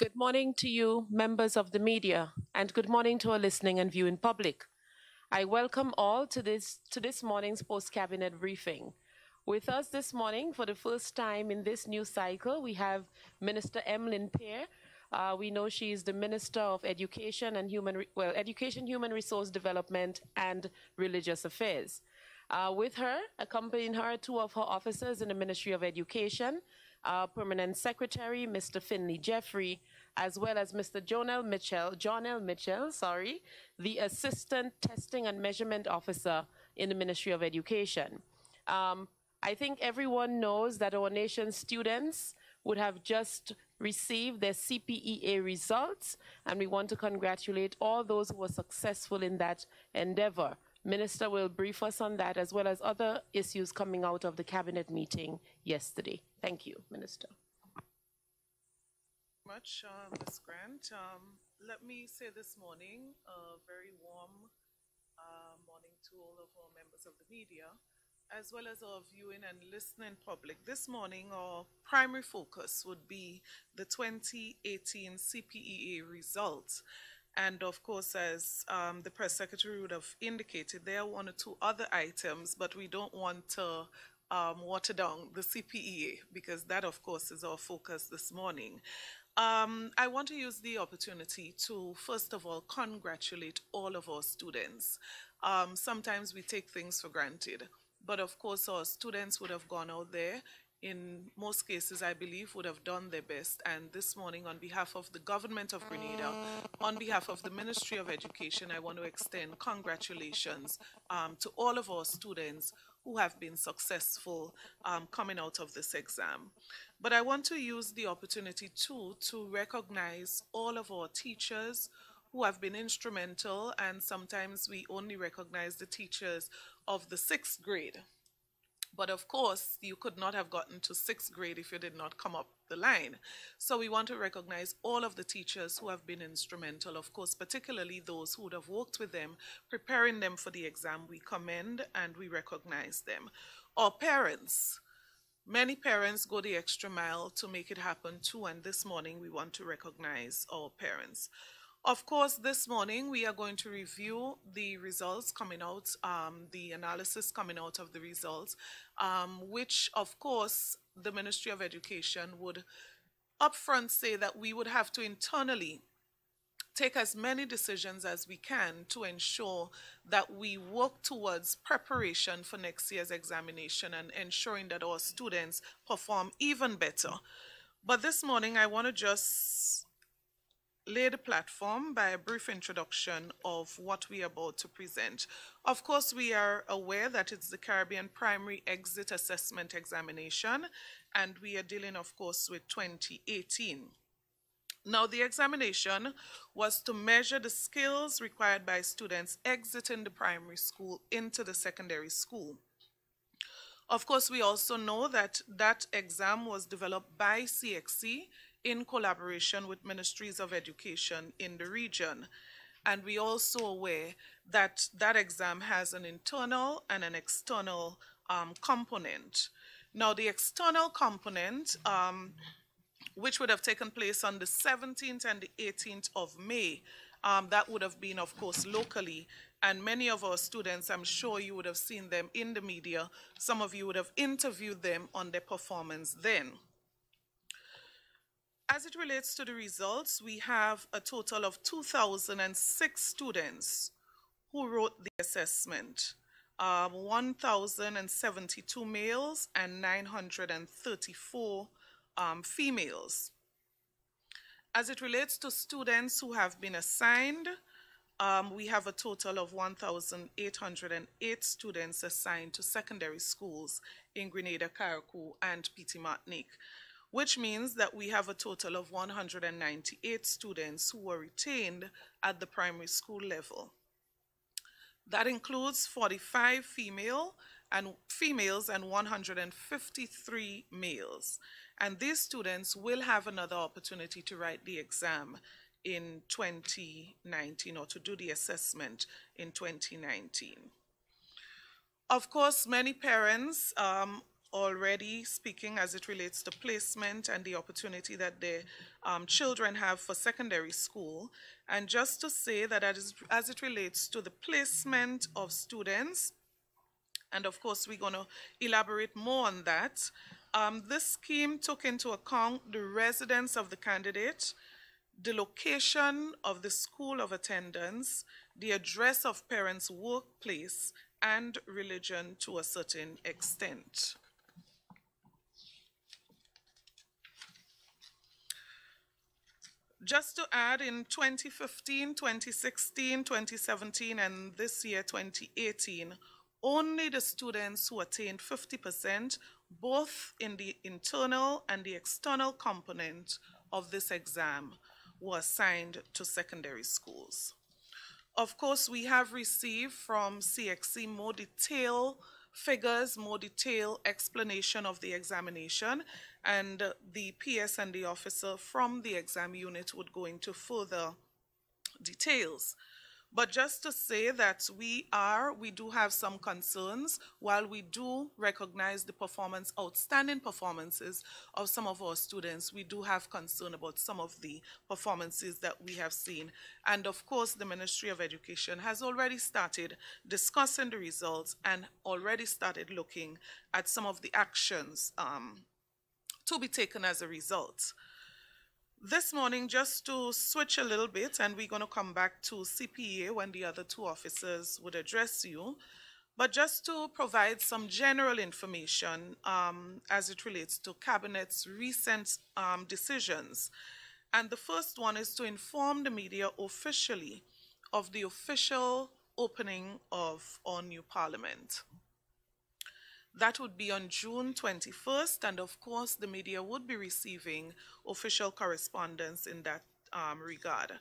Good morning to you, members of the media, and good morning to our listening and viewing public. I welcome all to this morning's post-cabinet briefing. With us this morning, for the first time in this new cycle, we have Minister Emlyn Pear. We know she is the Minister of Education and Human Resource Development, and Religious Affairs. With her, accompanying her, two of her officers in the Ministry of Education, Permanent Secretary, Mr. Finley Jeffrey, as well as Mr. John L. Mitchell, the Assistant Testing and Measurement Officer in the Ministry of Education. I think everyone knows that our nation's students would have just received their CPEA results, and we want to congratulate all those who were successful in that endeavor. Minister will brief us on that, as well as other issues coming out of the cabinet meeting yesterday. Thank you, Minister. Much, Ms. Grant. Let me say this morning, a very warm morning to all of our members of the media, as well as our viewing and listening public. This morning, our primary focus would be the 2018 CPEA results. And of course, as the press secretary would have indicated, there are one or two other items, but we don't want to water down the CPEA, because that, of course, is our focus this morning. I want to use the opportunity to, first of all, congratulate all of our students. Sometimes we take things for granted, but of course our students would have gone out there. In most cases, I believe, would have done their best. And this morning, on behalf of the government of Grenada, on behalf of the Ministry of Education, I want to extend congratulations to all of our students who have been successful coming out of this exam. But I want to use the opportunity too to recognize all of our teachers who have been instrumental, and sometimes we only recognize the teachers of the 6th grade. But of course, you could not have gotten to 6th grade if you did not come up the line. So we want to recognize all of the teachers who have been instrumental, of course, particularly those who would have worked with them, preparing them for the exam. We commend and we recognize them. Our parents, many parents go the extra mile to make it happen too, and this morning we want to recognize our parents. Of course, this morning we are going to review the results coming out, the analysis coming out of the results, which of course the Ministry of Education would upfront say that we would have to internally take as many decisions as we can to ensure that we work towards preparation for next year's examination and ensuring that our students perform even better. But this morning I want to just lay the platform by a brief introduction of what we are about to present. Of course, we are aware that it's the Caribbean Primary Exit Assessment Examination, and we are dealing, of course, with 2018. Now, the examination was to measure the skills required by students exiting the primary school into the secondary school. Of course, we also know that that exam was developed by CXC in collaboration with ministries of education in the region. And we also aware that that exam has an internal and an external component. Now, the external component, which would have taken place on the 17th and the 18th of May, that would have been, of course, locally. And many of our students, I'm sure you would have seen them in the media. Some of you would have interviewed them on their performance then. As it relates to the results, we have a total of 2,006 students who wrote the assessment, 1,072 males and 934 females. As it relates to students who have been assigned, we have a total of 1,808 students assigned to secondary schools in Grenada, Carriacou, and Petite Martinique, which means that we have a total of 198 students who were retained at the primary school level. That includes 45 females and 153 males. And these students will have another opportunity to write the exam in 2019, or to do the assessment in 2019. Of course, many parents already speaking as it relates to placement and the opportunity that their children have for secondary school. And just to say that as it relates to the placement of students, and of course we're going to elaborate more on that, this scheme took into account the residence of the candidate, the location of the school of attendance, the address of parents' workplace, and religion to a certain extent. Just to add, in 2015, 2016, 2017, and this year, 2018, only the students who attained 50%, both in the internal and the external component of this exam, were assigned to secondary schools. Of course, we have received from CXC more detailed figures, more detailed explanation of the examination, and the PS and the officer from the exam unit would go into further details. But just to say that we do have some concerns. While we do recognize the outstanding performances of some of our students, we do have concern about some of the performances that we have seen. And of course, the Ministry of Education has already started discussing the results and already started looking at some of the actions to be taken as a result. This morning, just to switch a little bit, and we're going to come back to CPA when the other two officers would address you, but just to provide some general information as it relates to Cabinet's recent decisions. And the first one is to inform the media officially of the official opening of our new parliament. That would be on June 21st, and of course the media would be receiving official correspondence in that regard.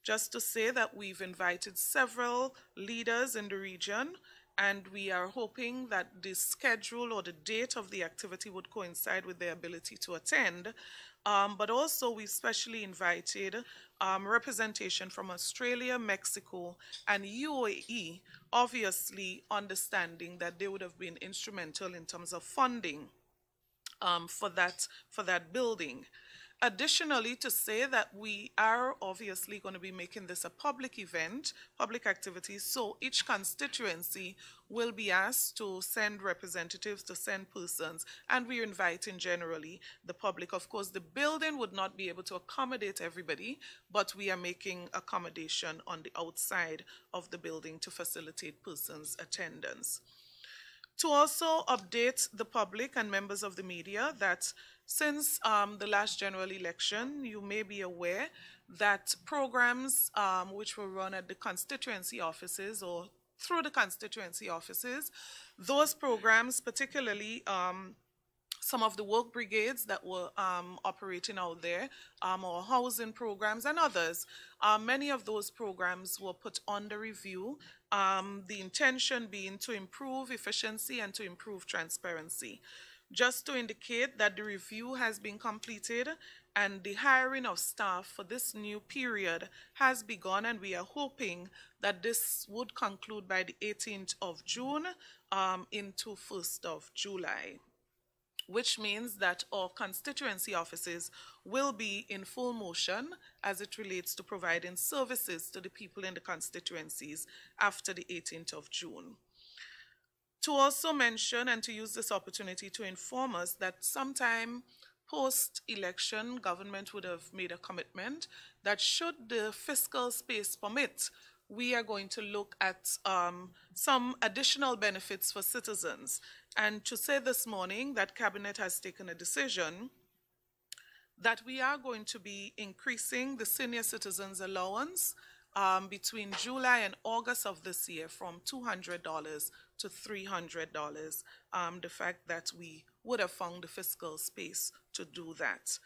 Just to say that we've invited several leaders in the region, and we are hoping that the schedule or the date of the activity would coincide with their ability to attend. But also we've specially invited representation from Australia, Mexico, and UAE, obviously understanding that they would have been instrumental in terms of funding for that building. Additionally, to say that we are obviously going to be making this a public event, public activity, so each constituency will be asked to send representatives, to send persons, and we're inviting generally the public. Of course, the building would not be able to accommodate everybody, but we are making accommodation on the outside of the building to facilitate persons' attendance. To also update the public and members of the media that since the last general election, you may be aware that programs which were run at the constituency offices or through the constituency offices, those programs, particularly some of the work brigades that were operating out there, or housing programs and others, many of those programs were put under review, the intention being to improve efficiency and to improve transparency. Just to indicate that the review has been completed and the hiring of staff for this new period has begun, and we are hoping that this would conclude by the 18th of June into 1st of July, which means that our constituency offices will be in full motion as it relates to providing services to the people in the constituencies after the 18th of June. To also mention and to use this opportunity to inform us that sometime post-election, government would have made a commitment that should the fiscal space permit, we are going to look at some additional benefits for citizens. And to say this morning that Cabinet has taken a decision that we are going to be increasing the senior citizens allowance between July and August of this year from $200 to $300, the fact that we would have found the fiscal space to do that.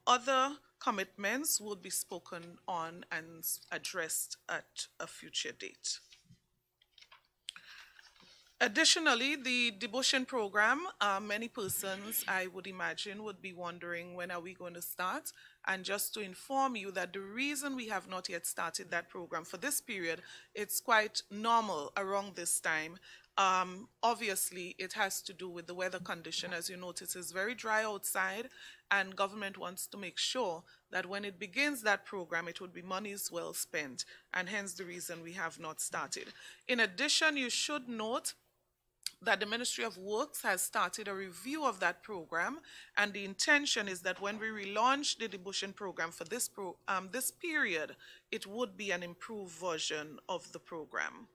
Other commitments would be spoken on and addressed at a future date. Additionally, the devotion program, many persons, I would imagine, would be wondering when are we going to start. And just to inform you that the reason we have not yet started that program for this period, it's quite normal around this time. Obviously, it has to do with the weather condition. As you notice, it's very dry outside, and government wants to make sure that when it begins that program, it would be monies well spent, and hence the reason we have not started. In addition, you should note that the Ministry of Works has started a review of that program, and the intention is that when we relaunch the debushing program for this period, it would be an improved version of the program.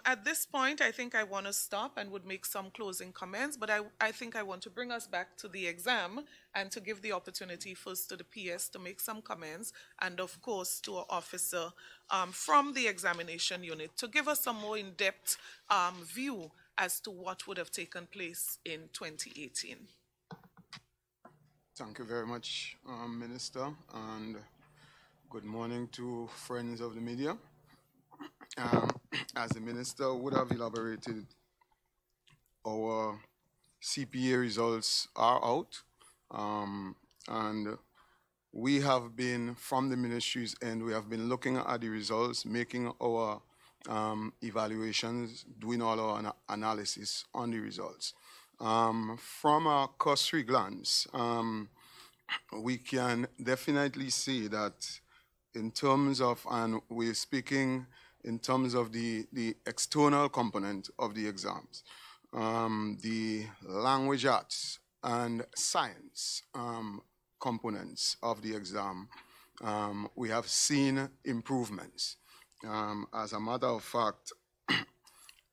At this point, I think I want to stop and would make some closing comments, but I think I want to bring us back to the exam and to give the opportunity first to the PS to make some comments, and of course to our officer from the examination unit to give us some more in-depth view as to what would have taken place in 2018. Thank you very much, Minister, and good morning to friends of the media. As the Minister would have elaborated, our CPA results are out, and we have been, from the Ministry's end, we have been looking at the results, making our evaluations, doing all our analysis on the results. From a cursory glance, we can definitely see that in terms of, and we're speaking in terms of the external component of the exams, the language arts and science components of the exam, we have seen improvements. As a matter of fact,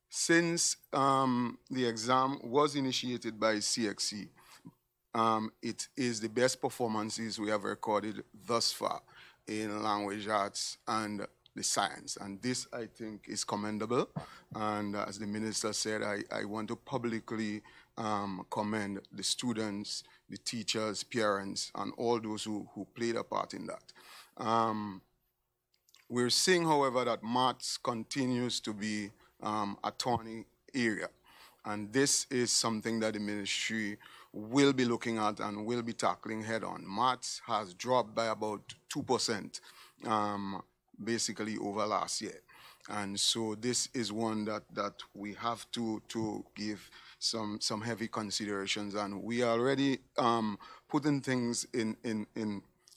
since the exam was initiated by CXC, it is the best performances we have recorded thus far in language arts and the science, and this, I think, is commendable. And as the Minister said, I want to publicly commend the students, the teachers, parents, and all those who played a part in that. We're seeing, however, that maths continues to be a thorny area, and this is something that the Ministry will be looking at and will be tackling head-on. Maths has dropped by about 2%. Basically over last year. And so this is one that we have to give some heavy considerations, and we are already putting things in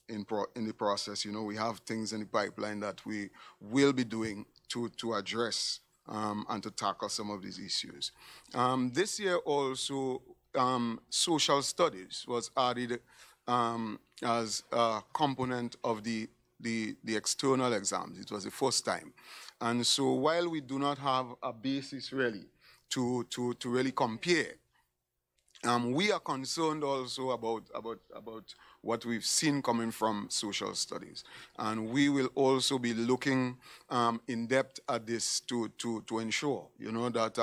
the process. You know, we have things in the pipeline that we will be doing to address and to tackle some of these issues. This year also, social studies was added as a component of the external exams. It was the first time. And so while we do not have a basis really to really compare, we are concerned also about what we've seen coming from social studies. And we will also be looking in depth at this to ensure, you know, that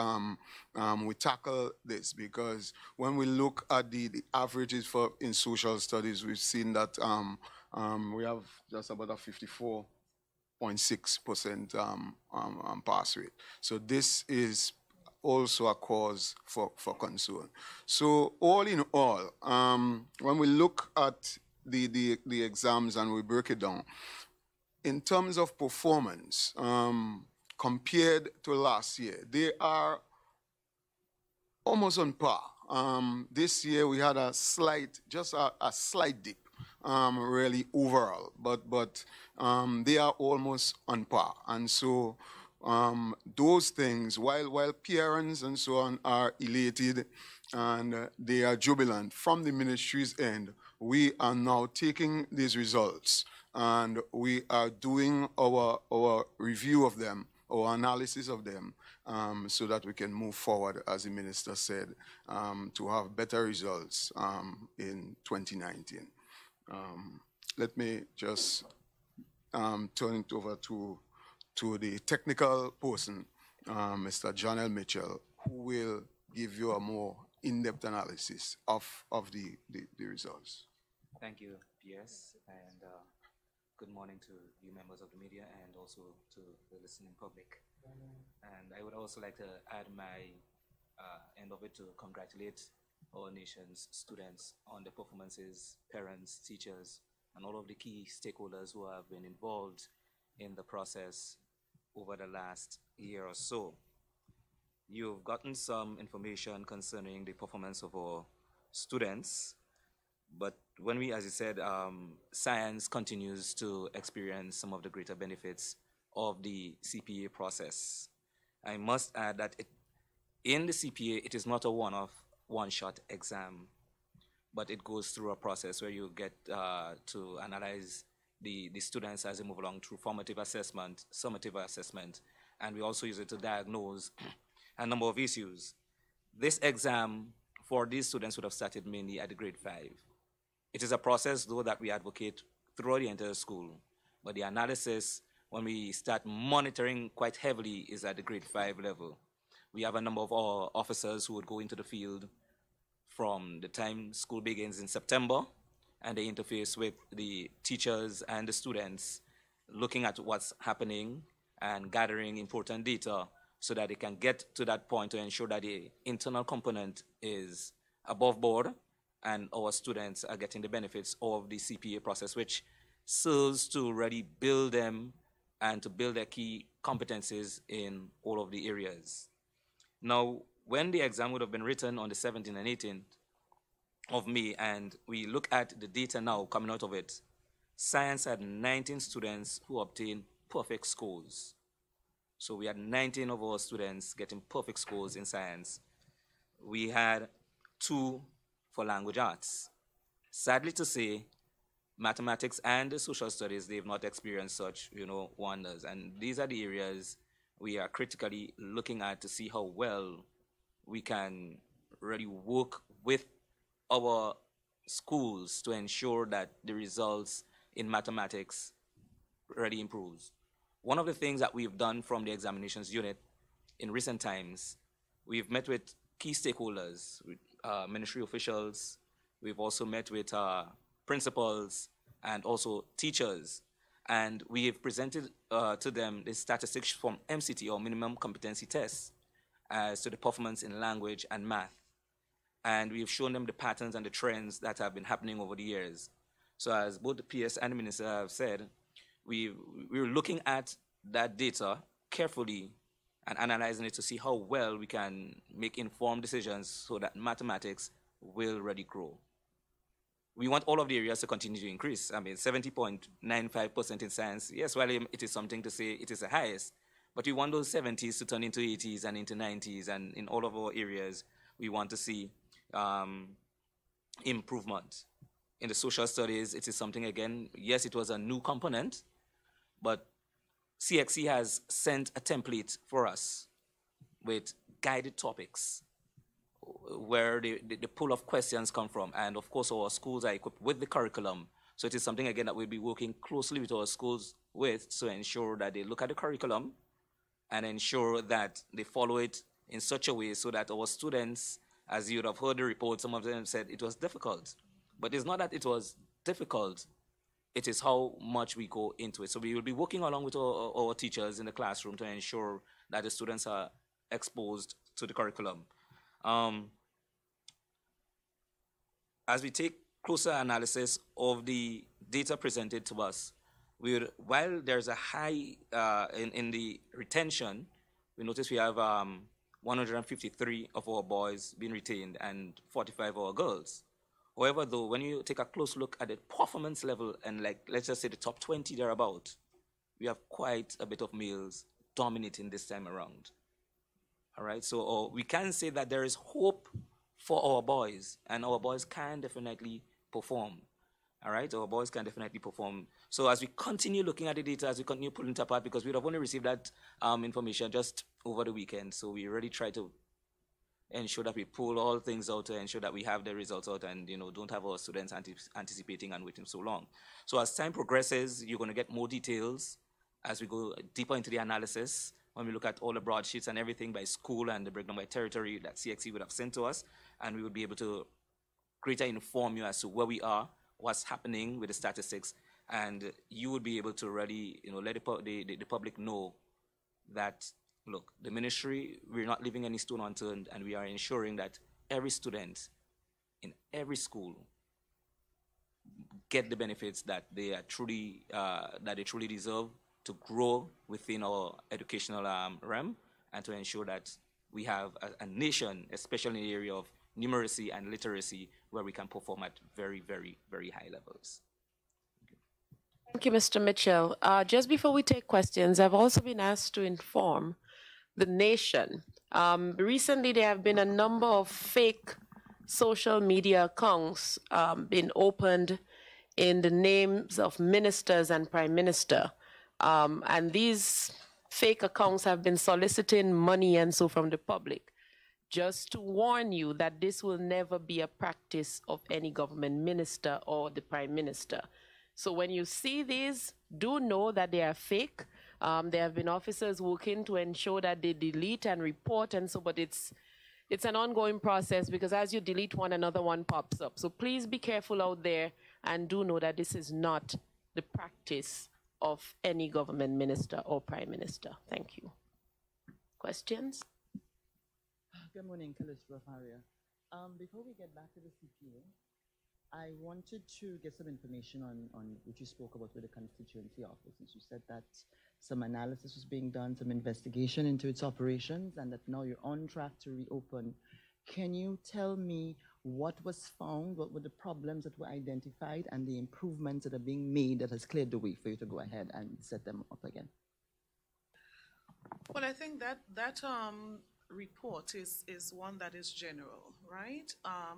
we tackle this, because when we look at the averages in social studies, we've seen that we have just about a 54.6% pass rate. So this is also a cause for concern. So all in all, when we look at the exams and we break it down, in terms of performance, compared to last year, they are almost on par. This year we had a slight dip. Really overall, but they are almost on par. And so those things, while parents and so on are elated and they are jubilant, from the Ministry's end, we are now taking these results and we are doing our review of them, our analysis of them, so that we can move forward, as the Minister said, to have better results in 2019. Let me just turn it over to the technical person, Mr. John L. Mitchell, who will give you a more in-depth analysis of the results. Thank you, PS, and good morning to you members of the media and also to the listening public. And I would also like to add my end of it to congratulate our nation's students on the performances, parents, teachers, and all of the key stakeholders who have been involved in the process over the last year or so. you've gotten some information concerning the performance of our students, but when we, as you said, science continues to experience some of the greater benefits of the CPA process. I must add that in the CPA, it is not a one-off, one-shot exam, but it goes through a process where you get to analyze the students as they move along through formative assessment, summative assessment, and we also use it to diagnose a number of issues. This exam for these students would have started mainly at the grade 5. It is a process, though, that we advocate throughout the entire school, but the analysis, when we start monitoring quite heavily, is at the grade 5 level. We have a number of our officers who would go into the field from the time school begins in September, and they interface with the teachers and the students, looking at what's happening and gathering important data so that they can get to that point to ensure that the internal component is above board and our students are getting the benefits of the CPA process, which serves to really build them and to build their key competencies in all of the areas. Now, when the exam would have been written on the 17th and 18th of May, and we look at the data now coming out of it, science had 19 students who obtained perfect scores. So we had 19 of our students getting perfect scores in science. We had 2 for language arts. Sadly to say, mathematics and the social studies, they've not experienced such, wonders. And these are the areas we are critically looking at to see how well we can really work with our schools to ensure that the results in mathematics really improves. One of the things that we've done from the examinations unit in recent times, we've met with key stakeholders, with ministry officials. We've also met with principals and also teachers. And we have presented to them the statistics from MCT, or minimum competency tests, as to the performance in language and math. And we've shown them the patterns and the trends that have been happening over the years. So as both the PS and the minister have said, we're looking at that data carefully and analyzing it to see how well we can make informed decisions so that mathematics will really grow. We want all of the areas to continue to increase. I mean, 70.95% in science, yes, well, it is something to say it is the highest, but we want those 70s to turn into 80s and into 90s, and in all of our areas, we want to see improvement. In the social studies, it is something, again, yes, it was a new component, but CXC has sent a template for us with guided topics where the pool of questions come from. And of course, our schools are equipped with the curriculum. So it is something, again, that we'll be working closely with our schools with to ensure that they look at the curriculum and ensure that they follow it in such a way so that our students, as you would have heard the report, some of them said it was difficult. But it's not that it was difficult, it is how much we go into it. So we will be working along with our teachers in the classroom to ensure that the students are exposed to the curriculum. As we take closer analysis of the data presented to us, while there's a high in the retention, we notice we have 153 of our boys being retained and 45 of our girls. However, though, when you take a close look at the performance level and, like, let's just say the top 20 thereabout, we have quite a bit of males dominating this time around. All right, so we can say that there is hope for our boys, and our boys can definitely perform. All right, our boys can definitely perform. So as we continue looking at the data, as we continue pulling it apart, because we'd have only received that information just over the weekend, so we really try to ensure that we pull all things out to ensure that we have the results out and, don't have our students anticipating and waiting so long. So as time progresses, you're going to get more details as we go deeper into the analysis. When we look at all the broadsheets and everything by school and the breakdown by territory that CXC would have sent to us, and we would be able to greater inform you as to where we are, what's happening with the statistics, and you would be able to really, let the public know that, look, the ministry, we're not leaving any stone unturned, and we are ensuring that every student in every school get the benefits that they are truly deserve to grow within our educational realm, and to ensure that we have a nation, especially in the area of numeracy and literacy, where we can perform at very, very, very high levels. Thank you, Mr. Mitchell. Just before we take questions, I've also been asked to inform the nation. Recently, there have been a number of fake social media accounts being opened in the names of ministers and prime minister. And these fake accounts have been soliciting money and so from the public. Just to warn you that this will never be a practice of any government minister or the prime minister. So when you see these, do know that they are fake. There have been officers working to ensure that they delete and report, and so, but it's an ongoing process, because as you delete one, another one pops up. So please be careful out there, and do know that this is not the practice of any government minister or prime minister. Thank you. Questions? Good morning, Callisto Faria. Before we get back to the CPA, I wanted to get some information on what you spoke about with the constituency office. You said that some analysis was being done, some investigation into its operations, and that now you're on track to reopen. Can you tell me what was found, what were the problems that were identified, and the improvements that are being made that has cleared the way for you to go ahead and set them up again? Well, I think that report is one that is general, right?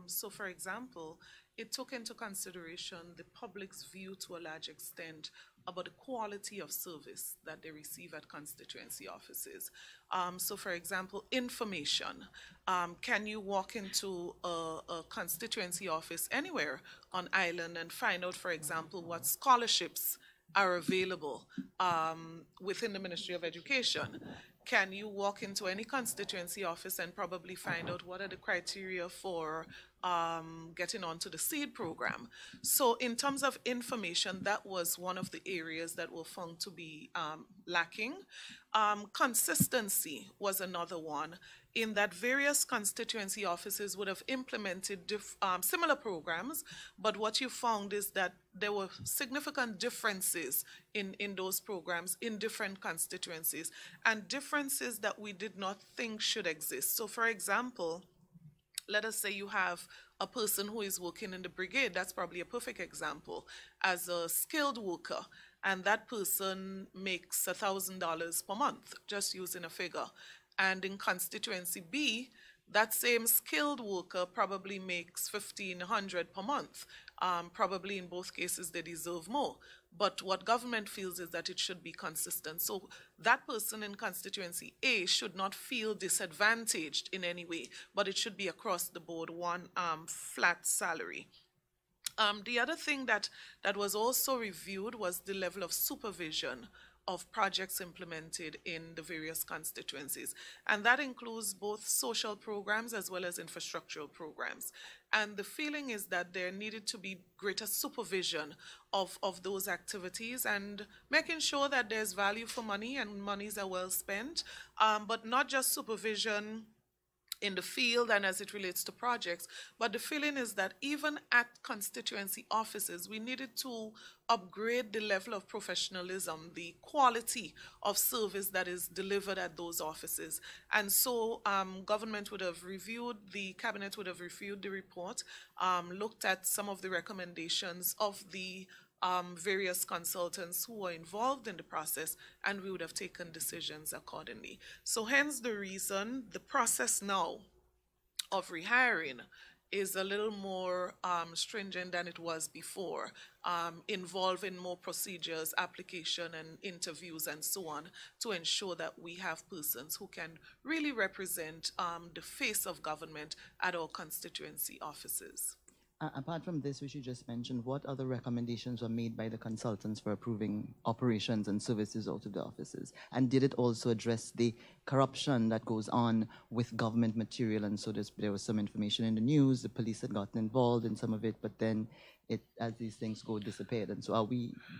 So, for example, it took into consideration the public's view to a large extent about the quality of service that they receive at constituency offices. So, for example, information. Can you walk into a constituency office anywhere on island and find out, for example, what scholarships are available within the Ministry of Education? Can you walk into any constituency office and probably find out what are the criteria for getting onto the SEED program? So in terms of information, that was one of the areas that were found to be lacking. Consistency was another one, in that various constituency offices would have implemented similar programs, but what you found is that there were significant differences in those programs in different constituencies, and differences that we did not think should exist. So for example, let us say you have a person who is working in the brigade, that's probably a perfect example, as a skilled worker, and that person makes $1,000 per month, just using a figure. And in constituency B, that same skilled worker probably makes $1,500 per month. Probably in both cases they deserve more. But what government feels is that it should be consistent. So that person in constituency A should not feel disadvantaged in any way, but it should be across the board one flat salary. The other thing that was also reviewed was the level of supervision of projects implemented in the various constituencies. And that includes both social programs as well as infrastructural programs. And the feeling is that there needed to be greater supervision of those activities, and making sure that there's value for money and monies are well spent, but not just supervision in the field and as it relates to projects, but the feeling is that even at constituency offices, we needed to upgrade the level of professionalism, the quality of service that is delivered at those offices. And so government would have reviewed, the cabinet would have reviewed the report, looked at some of the recommendations of the various consultants who were involved in the process, and we would have taken decisions accordingly. So hence the reason the process now of rehiring is a little more stringent than it was before, involving more procedures, application and interviews and so on, to ensure that we have persons who can really represent the face of government at our constituency offices. Apart from this, which you just mentioned, what other recommendations were made by the consultants for approving operations and services out of the offices? And did it also address the corruption that goes on with government material? And so there was some information in the news, the police had gotten involved in some of it, but then as these things go, disappeared. And so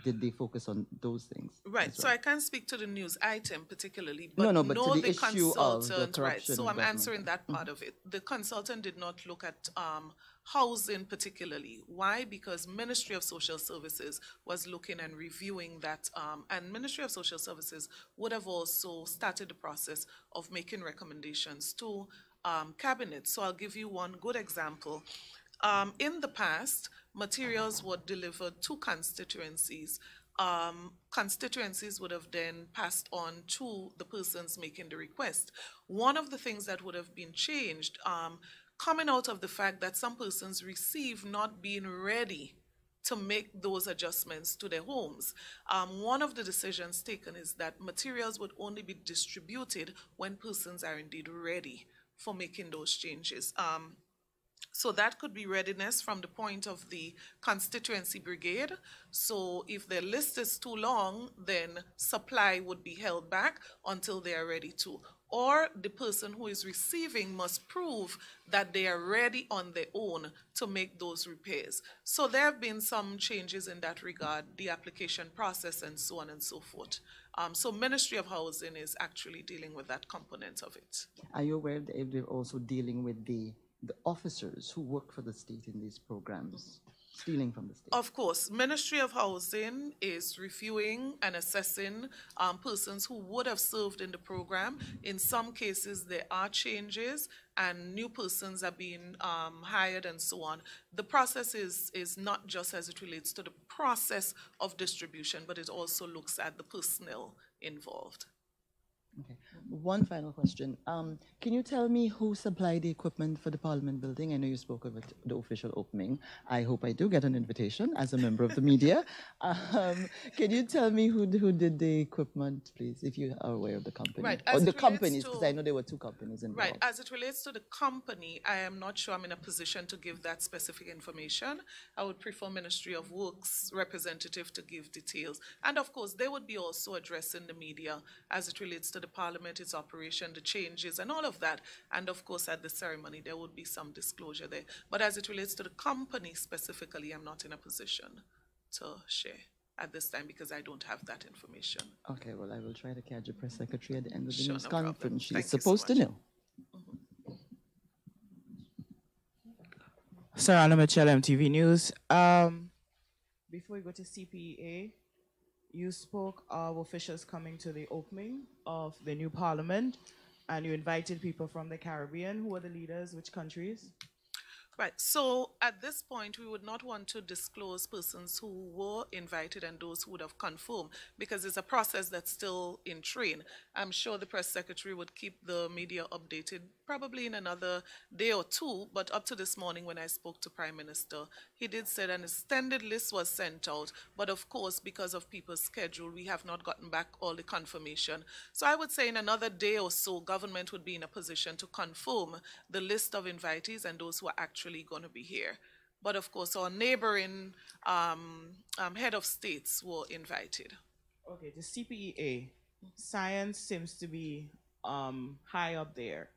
did they focus on those things? Right, well? So I can't speak to the news item particularly, but but know to the issue of the consultant, right, so I'm government. answering that part of it. The consultant did not look at housing particularly. Why? Because Ministry of Social Services was looking and reviewing that, and Ministry of Social Services would have also started the process of making recommendations to Cabinet. So I'll give you one good example. In the past, materials were delivered to constituencies. Constituencies would have then passed on to the persons making the request. One of the things that would have been changed, coming out of the fact that some persons receive not being ready to make those adjustments to their homes. One of the decisions taken is that materials would only be distributed when persons are indeed ready for making those changes. So that could be readiness from the point of the constituency brigade. So if their list is too long, then supply would be held back until they are ready to. Or the person who is receiving must prove that they are ready on their own to make those repairs. So there have been some changes in that regard, the application process and so on and so forth. So Ministry of Housing is actually dealing with that component of it. Are you aware that they're also dealing with the officers who work for the state in these programs, stealing from the state? Of course, Ministry of Housing is reviewing and assessing persons who would have served in the program. In some cases, there are changes and new persons are being hired and so on. The process is not just as it relates to the process of distribution, but it also looks at the personnel involved. Okay. One final question. Can you tell me who supplied the equipment for the Parliament building? I know you spoke of it, the official opening. I hope I do get an invitation as a member of the media. Can you tell me who did the equipment, please, if you are aware of the company? Right. Or the companies, because I know there were two companies involved. Right. As it relates to the company, I am not sure I'm in a position to give that specific information. I would prefer Ministry of Works representative to give details. And of course, they would be also addressing the media as it relates to the Parliament, its operation, the changes, and all of that. And of course, at the ceremony, there would be some disclosure there. But as it relates to the company specifically, I'm not in a position to share at this time because I don't have that information. Okay, well, I will try to catch the press secretary at the end of the Sure, news no conference. problem. She's Thank you so supposed to much. know. Sarah Mitchell, MTV News. Before we go to CPEA, you spoke of officials coming to the opening of the new parliament, and you invited people from the Caribbean. Who are the leaders? Which countries? Right. So at this point, we would not want to disclose persons who were invited and those who would have confirmed because it's a process that's still in train. I'm sure the press secretary would keep the media updated probably in another day or two, but up to this morning when I spoke to Prime Minister, he did say an extended list was sent out, but of course, because of people's schedule, we have not gotten back all the confirmation. So I would say in another day or so, government would be in a position to confirm the list of invitees and those who are actually going to be here. But of course, our neighboring head of states were invited. Okay, the CPEA, science seems to be high up there.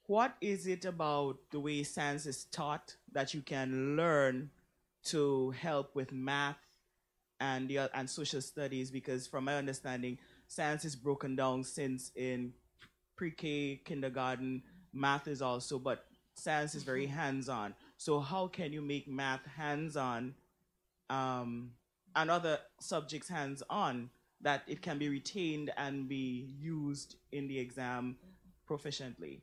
What is it about the way science is taught that you can learn to help with math and social studies? Because from my understanding, science is broken down since in pre-K, kindergarten, math is also, but science is very hands-on. So how can you make math hands-on and other subjects hands-on that it can be retained and be used in the exam proficiently?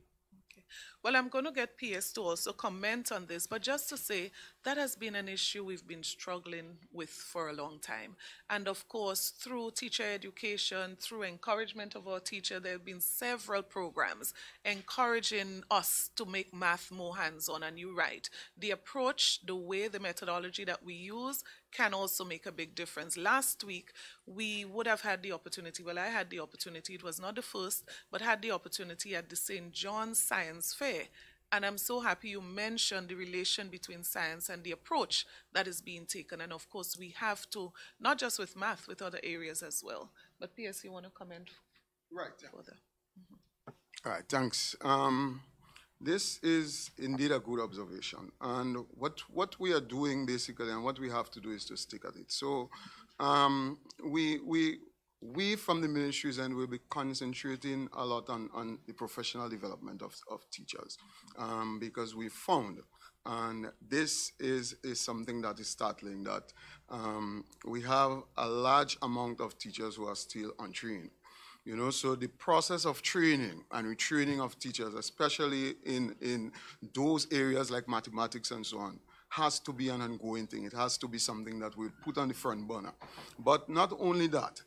Well, I'm going to get PS to also comment on this, but just to say that has been an issue we've been struggling with for a long time. And of course, through teacher education, through encouragement of our teacher, there have been several programs encouraging us to make math more hands-on. And you're right, the approach, the way, the methodology that we use can also make a big difference. Last week, we would have had the opportunity, well, I had the opportunity, it was not the first, but had the opportunity at the St. John's Science Fair. And I'm so happy you mentioned the relation between science and the approach that is being taken. And of course, we have to, not just with math, with other areas as well. But PS, you want to comment further? All right, thanks. This is indeed a good observation. And what we are doing basically and what we have to do is to stick at it. So we from the ministries and will be concentrating a lot on the professional development of teachers because we found And this is something that is startling, that we have a large amount of teachers who are still untrained. You know, so the process of training and retraining of teachers, especially in those areas like mathematics and so on, has to be an ongoing thing. It has to be something that we put on the front burner. But not only that,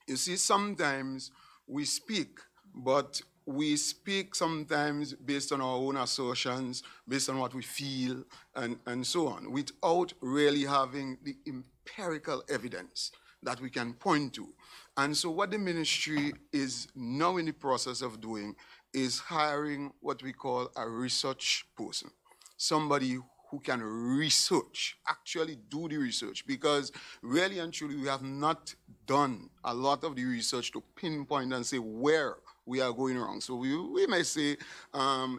you see, sometimes we speak, but we speak sometimes based on our own assertions, based on what we feel, and so on, without really having the empirical evidence that we can point to. And so what the ministry is now in the process of doing is hiring what we call a research person, somebody who can research, actually do the research, because really and truly we have not done a lot of the research to pinpoint and say where we are going wrong. So we may say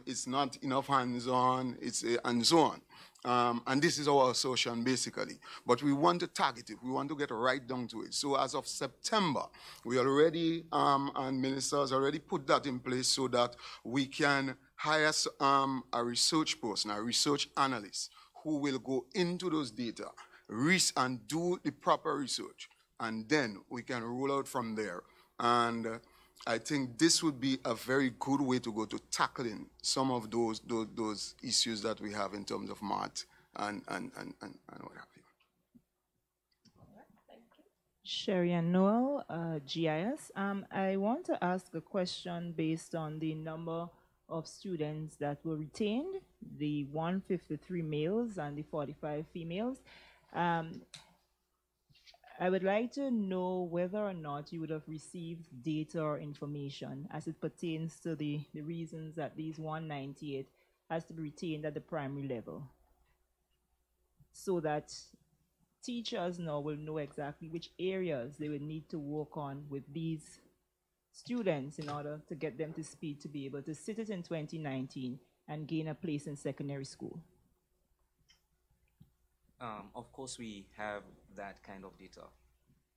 it's not enough hands-on, and so on. And this is our assertion, basically. But we want to target it. We want to get right down to it. So as of September, we already, and ministers already put that in place so that we can hire a research person, a research analyst, who will go into those data and do the proper research. And then we can roll out from there. And I think this would be a very good way to go to tackling some of those issues that we have in terms of math and what have you. Sherry and Noel, GIS. I want to ask a question based on the number of students that were retained, the 153 males and the 45 females. I would like to know whether or not you would have received data or information as it pertains to the reasons that these 198 has to be retained at the primary level, so that teachers now will know exactly which areas they would need to work on with these students in order to get them to speed to be able to sit it in 2019 and gain a place in secondary school. Of course, we have that kind of data.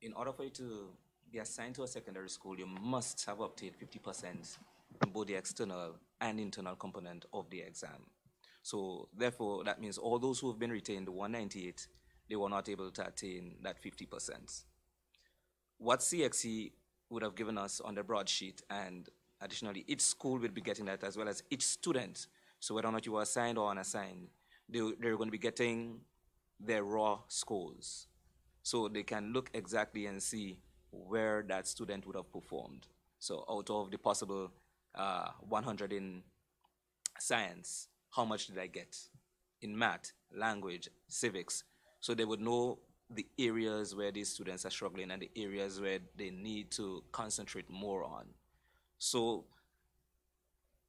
In order for you to be assigned to a secondary school, you must have obtained 50% in both the external and internal component of the exam. So therefore, that means all those who have been retained, 198, they were not able to attain that 50%. What CXC would have given us on the broadsheet, and additionally, each school will be getting that, as well as each student. So whether or not you were assigned or unassigned, they're going to be getting their raw scores. So they can look exactly and see where that student would have performed. So out of the possible 100 in science, how much did I get? In math, language, civics. So they would know the areas where these students are struggling and the areas where they need to concentrate more on. So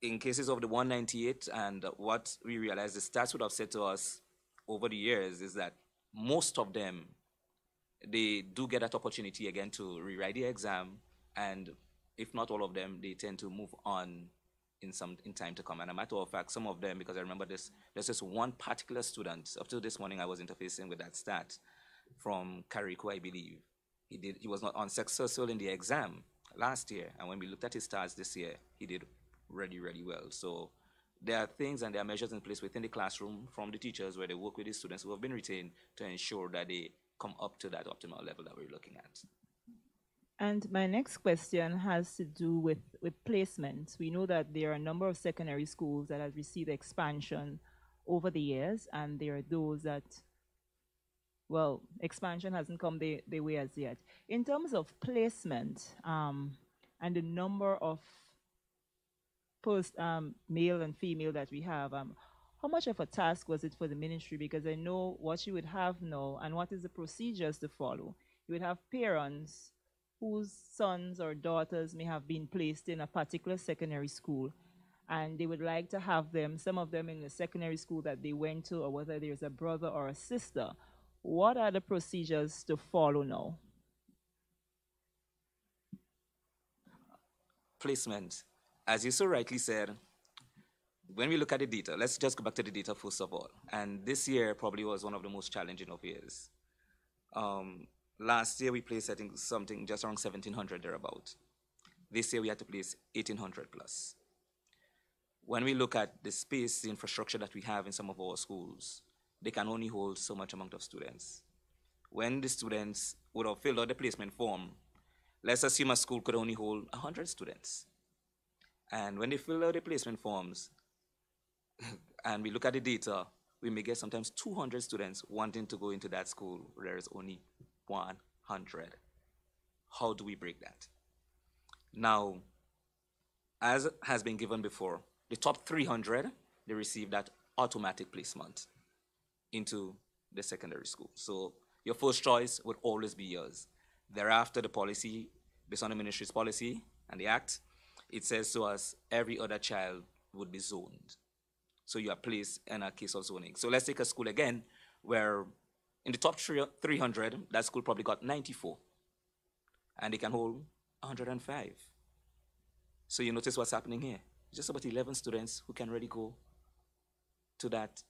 in cases of the 198, and what we realized the stats would have said to us over the years is that most of them, they do get that opportunity again to rewrite the exam, and if not all of them, they tend to move on in time to come. And a matter of fact, some of them, because I remember there's this one particular student, up to this morning I was interfacing with that stat from Carrico, I believe. He was not unsuccessful in the exam last year, and when we looked at his stats this year, he did really, really well. So there are things and there are measures in place within the classroom from the teachers where they work with the students who have been retained to ensure that they come up to that optimal level that we're looking at. And my next question has to do with placement. We know that there are a number of secondary schools that have received expansion over the years, and there are those that, well, expansion hasn't come their way as yet. In terms of placement and the number of male and female that we have, how much of a task was it for the ministry? Because I know what you would have now and what is the procedures to follow. You would have parents whose sons or daughters may have been placed in a particular secondary school, and they would like to have them, some of them in the secondary school that they went to, or whether there's a brother or a sister. What are the procedures to follow now? Placement. As you so rightly said, when we look at the data, let's just go back to the data first of all. And this year probably was one of the most challenging of years. Last year we placed, I think, something just around 1,700 thereabout. This year we had to place 1,800 plus. when we look at the space, the infrastructure that we have in some of our schools, they can only hold so much amount of students. When the students would have filled out the placement form, let's assume a school could only hold 100 students. And when they fill out the placement forms, and we look at the data, we may get sometimes 200 students wanting to go into that school where there is only 100. How do we break that? Now, as has been given before, the top 300, they receive that automatic placement into the secondary school. So your first choice would always be yours. Thereafter, the policy, based on the ministry's policy and the act, it says to us every other child would be zoned. So you are placed in a case of zoning. So let's take a school again where in the top 300, that school probably got 94. And they can hold 105. So you notice what's happening here. Just about 11 students who can really go to that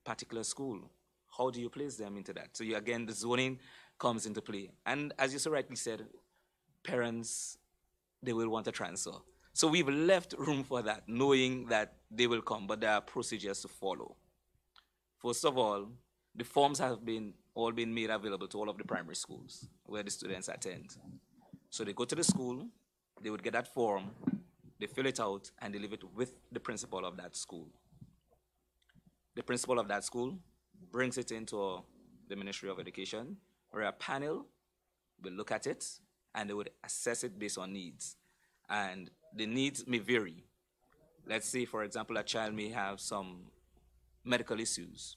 particular school. How do you place them into that? So again, the zoning comes into play. And as you so rightly said, parents, they will want a transfer. So we've left room for that, knowing that they will come, but there are procedures to follow. First of all, the forms have all been made available to all of the primary schools where the students attend. So they go to the school, they would get that form, they fill it out, and they leave it with the principal of that school. The principal of that school brings it into the Ministry of Education, where a panel will look at it, and they would assess it based on needs. And the needs may vary. Let's say, for example, a child may have some medical issues,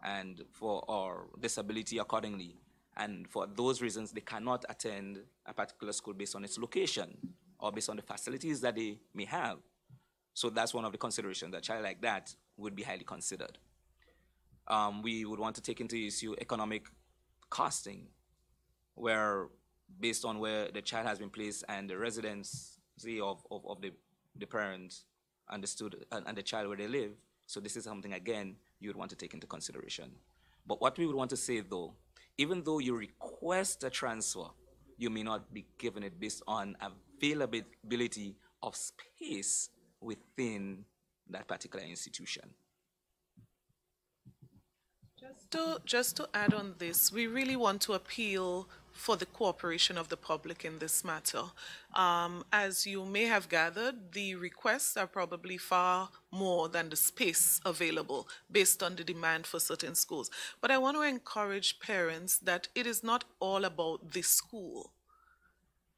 and or disability accordingly. And for those reasons, they cannot attend a particular school based on its location or based on the facilities that they may have. So that's one of the considerations. A child like that would be highly considered. We would want to take into issue economic costing, where based on where the child has been placed and the residency of the parents and the student and the child where they live. So this is something, again, you would want to take into consideration. But what we would want to say, though, even though you request a transfer, you may not be given it based on availability of space within that particular institution. Just to add on this, we really want to appeal for the cooperation of the public in this matter. As you may have gathered, the requests are probably far more than the space available based on the demand for certain schools. But I want to encourage parents that it is not all about the school.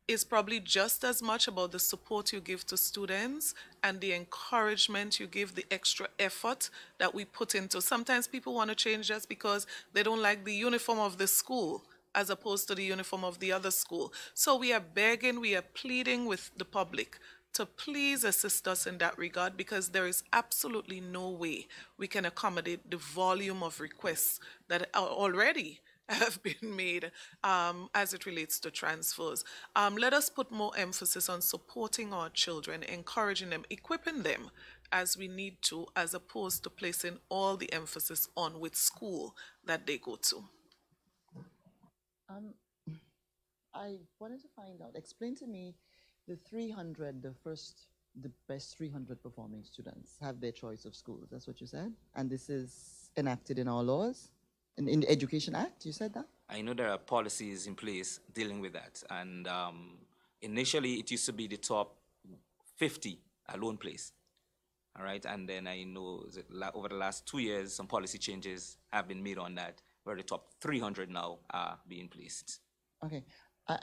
It's probably just as much about the support you give to students and the encouragement you give, the extra effort that we put into. Sometimes people want to change just because they don't like the uniform of the school as opposed to the uniform of the other school. So we are begging, we are pleading with the public to please assist us in that regard, because there is absolutely no way we can accommodate the volume of requests that are already have been made as it relates to transfers. Let us put more emphasis on supporting our children, encouraging them, equipping them as we need to, as opposed to placing all the emphasis on which school that they go to. I wanted to find out, explain to me the 300, the best 300 performing students have their choice of schools. That's what you said? And this is enacted in our laws? In the Education Act, you said that? I know there are policies in place dealing with that. And initially, it used to be the top 50 alone place. All right, and then I know over the last 2 years, some policy changes have been made on that, where the top 300 now are being placed. Okay,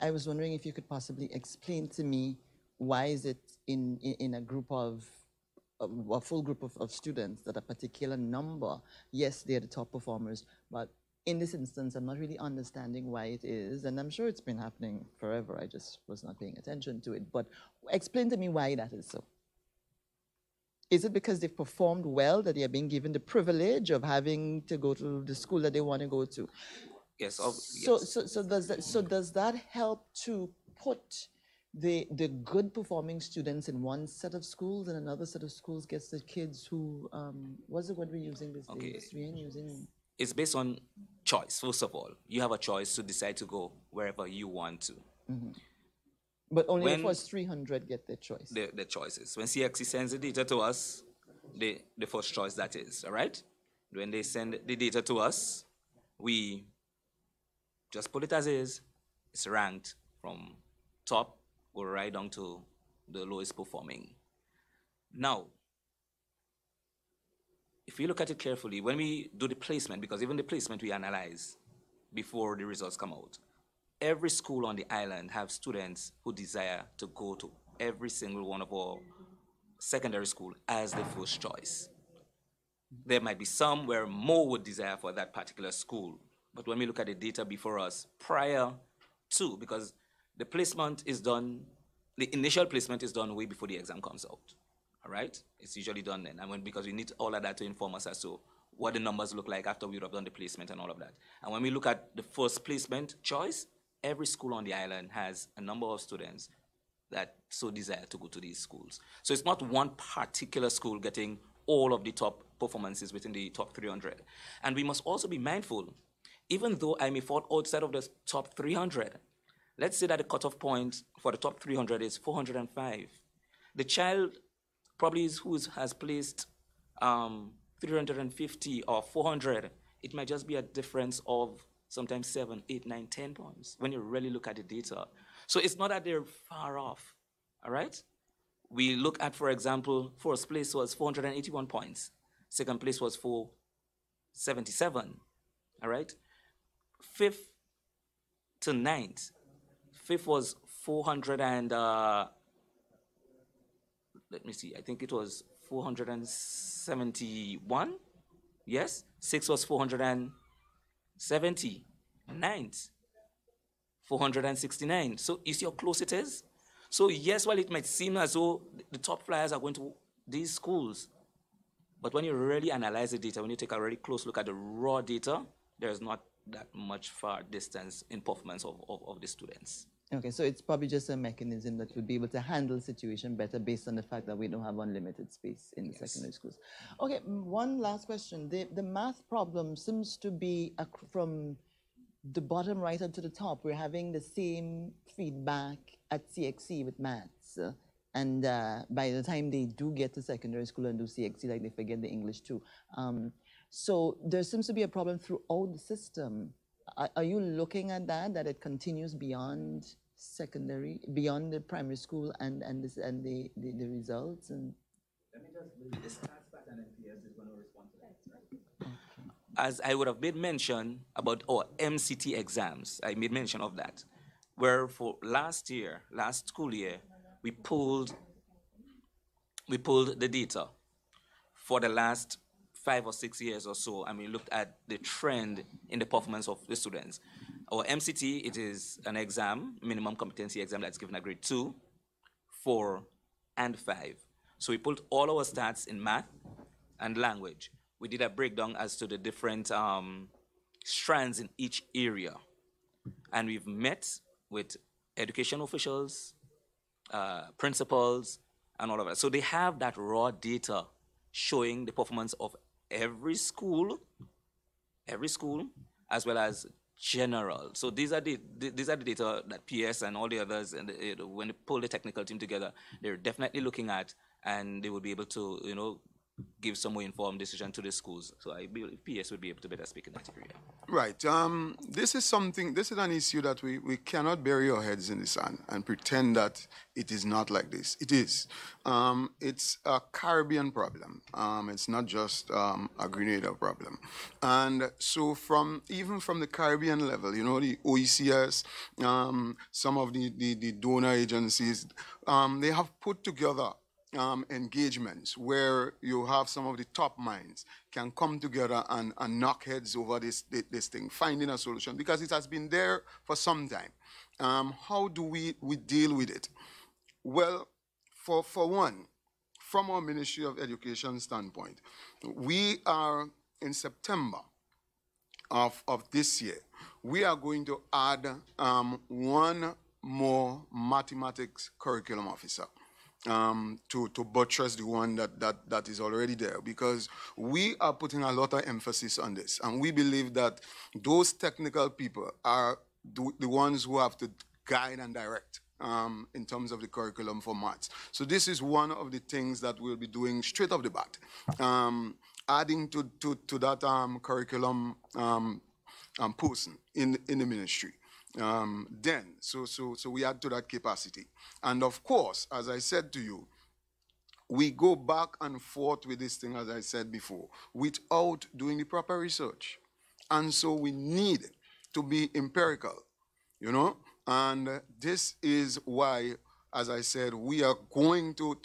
I was wondering if you could possibly explain to me why is it in a group of a full group of students that a particular number, yes, they're the top performers, but in this instance, I'm not really understanding why it is, and I'm sure it's been happening forever. I just was not paying attention to it. But explain to me why that is so. Is it because they've performed well that they are being given the privilege of having to go to the school that they want to go to? Yes. So does that help to put the good performing students in one set of schools, and another set of schools gets the kids who what's the word we're using this days? It's based on choice. First of all, you have a choice to decide to go wherever you want to. Mm-hmm. But only when the first 300 get their choice. the choices. When CXC sends the data to us, the first choice that is, all right? When they send the data to us, we just put it as is. It's ranked from top, go right down to the lowest performing. Now, if you look at it carefully, when we do the placement, because even the placement we analyze before the results come out, every school on the island have students who desire to go to every single one of our secondary school as the first choice. There might be some where more would desire for that particular school. But when we look at the data before us, prior to, because the placement is done, the initial placement is done way before the exam comes out. All right? It's usually done then. And because we need all of that to inform us as to what the numbers look like after we would have done the placement and all of that. And when we look at the first placement choice, every school on the island has a number of students that so desire to go to these schools. So it's not one particular school getting all of the top performances within the top 300. And we must also be mindful, even though I may fall outside of the top 300, let's say that the cutoff point for the top 300 is 405. The child probably has placed 350 or 400. It might just be a difference of sometimes 7, 8, 9, 10 points when you really look at the data. So it's not that they're far off, all right? We look at, for example, first place was 481 points. Second place was 477, all right? Fifth to ninth. Fifth was 400 and, let me see, I think it was 471, yes? Sixth was 470. Ninth, 469. So you see how close it is? So yes, while it might seem as though the top flyers are going to these schools, but when you really analyze the data, when you take a really close look at the raw data, there's not that much far distance in performance of the students. Okay, so it's probably just a mechanism that would be able to handle the situation better based on the fact that we don't have unlimited space in the secondary schools. Okay, one last question. The math problem seems to be from the bottom right up to the top. We're having the same feedback at CXC with maths. And by the time they do get to secondary school and do CXC, like they forget the English too. So there seems to be a problem throughout the system. Are you looking at that it continues beyond secondary, beyond the primary school and the results? And let me just do this last part and then PS is going to respond to that. Right? As I would have made mention about our MCT exams, I made mention of that, where for last school year, we pulled the data for the last 5 or 6 years or so, and we looked at the trend in the performance of the students. Our MCT, it is an exam, minimum competency exam, that's given a grade 2, 4, and 5. So we pulled all our stats in math and language. We did a breakdown as to the different strands in each area. And we've met with education officials, principals, and all of that. So they have that raw data showing the performance of every school, as well as general. So these are the data that PS and all the others, and when they pull the technical team together, they're definitely looking at, and they will be able to, give some more informed decision to the schools. So I believe PS would be able to better speak in that area. Right. This is an issue that we cannot bury our heads in the sand and pretend that it is not like this. It is. It's a Caribbean problem. It's not just a Grenada problem. And so even from the Caribbean level, the OECS, some of the donor agencies, they have put together engagements where you have some of the top minds can come together and knock heads over this thing, finding a solution, because it has been there for some time. How do we deal with it? Well, for one, from our Ministry of Education standpoint, we are in September of this year, we are going to add one more mathematics curriculum officer. To buttress the one that is already there, because we are putting a lot of emphasis on this, and we believe that those technical people are the ones who have to guide and direct in terms of the curriculum for maths. So this is one of the things that we'll be doing straight off the bat, adding to that curriculum person in the ministry. So we add to that capacity. And of course, as I said to you, we go back and forth with this thing, as I said before, without doing the proper research. And so we need to be empirical, you know? And this is why, as I said, we are going to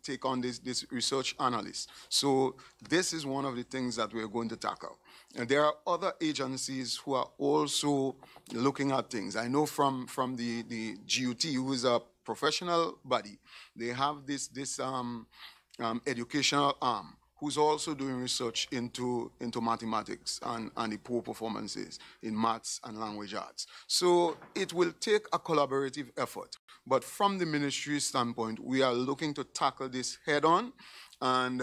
take on this research analyst. So this is one of the things that we're going to tackle. And there are other agencies who are also looking at things. I know from the GUT, who is a professional body, they have this educational arm who's also doing research into mathematics and the poor performances in maths and language arts. So it will take a collaborative effort. But from the ministry standpoint, we are looking to tackle this head on, and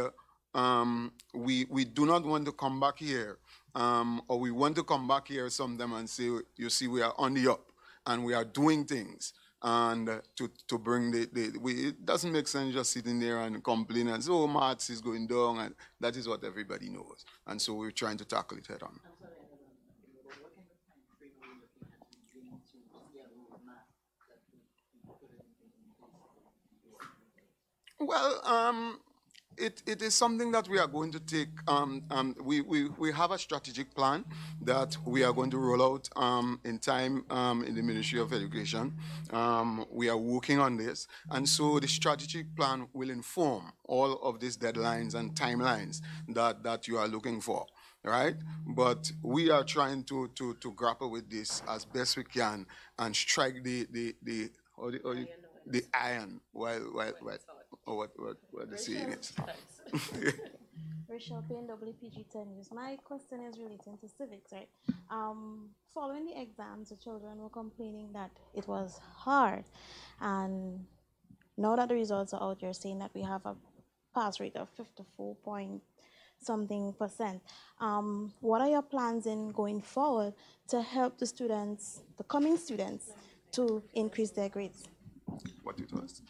we do not want to come back here, or we want to come back here sometime and say, you see, we are on the up and we are doing things. And to bring it doesn't make sense just sitting there and complain and say, oh, maths is going down, and that is what everybody knows. And so we're trying to tackle it head on. Well, it is something that we are going to take. We have a strategic plan that we are going to roll out in time in the Ministry of Education. We are working on this. And so the strategic plan will inform all of these deadlines and timelines that you are looking for, right? But we are trying to grapple with this as best we can and strike the iron while what the saying is. Rachel Payne, WPG 10 News. My question is relating to civics, right? Following the exams, the children were complaining that it was hard. And now that the results are out, you're saying that we have a pass rate of 54 point something percent. What are your plans in going forward to help the students, the coming students, to increase their grades? What it was?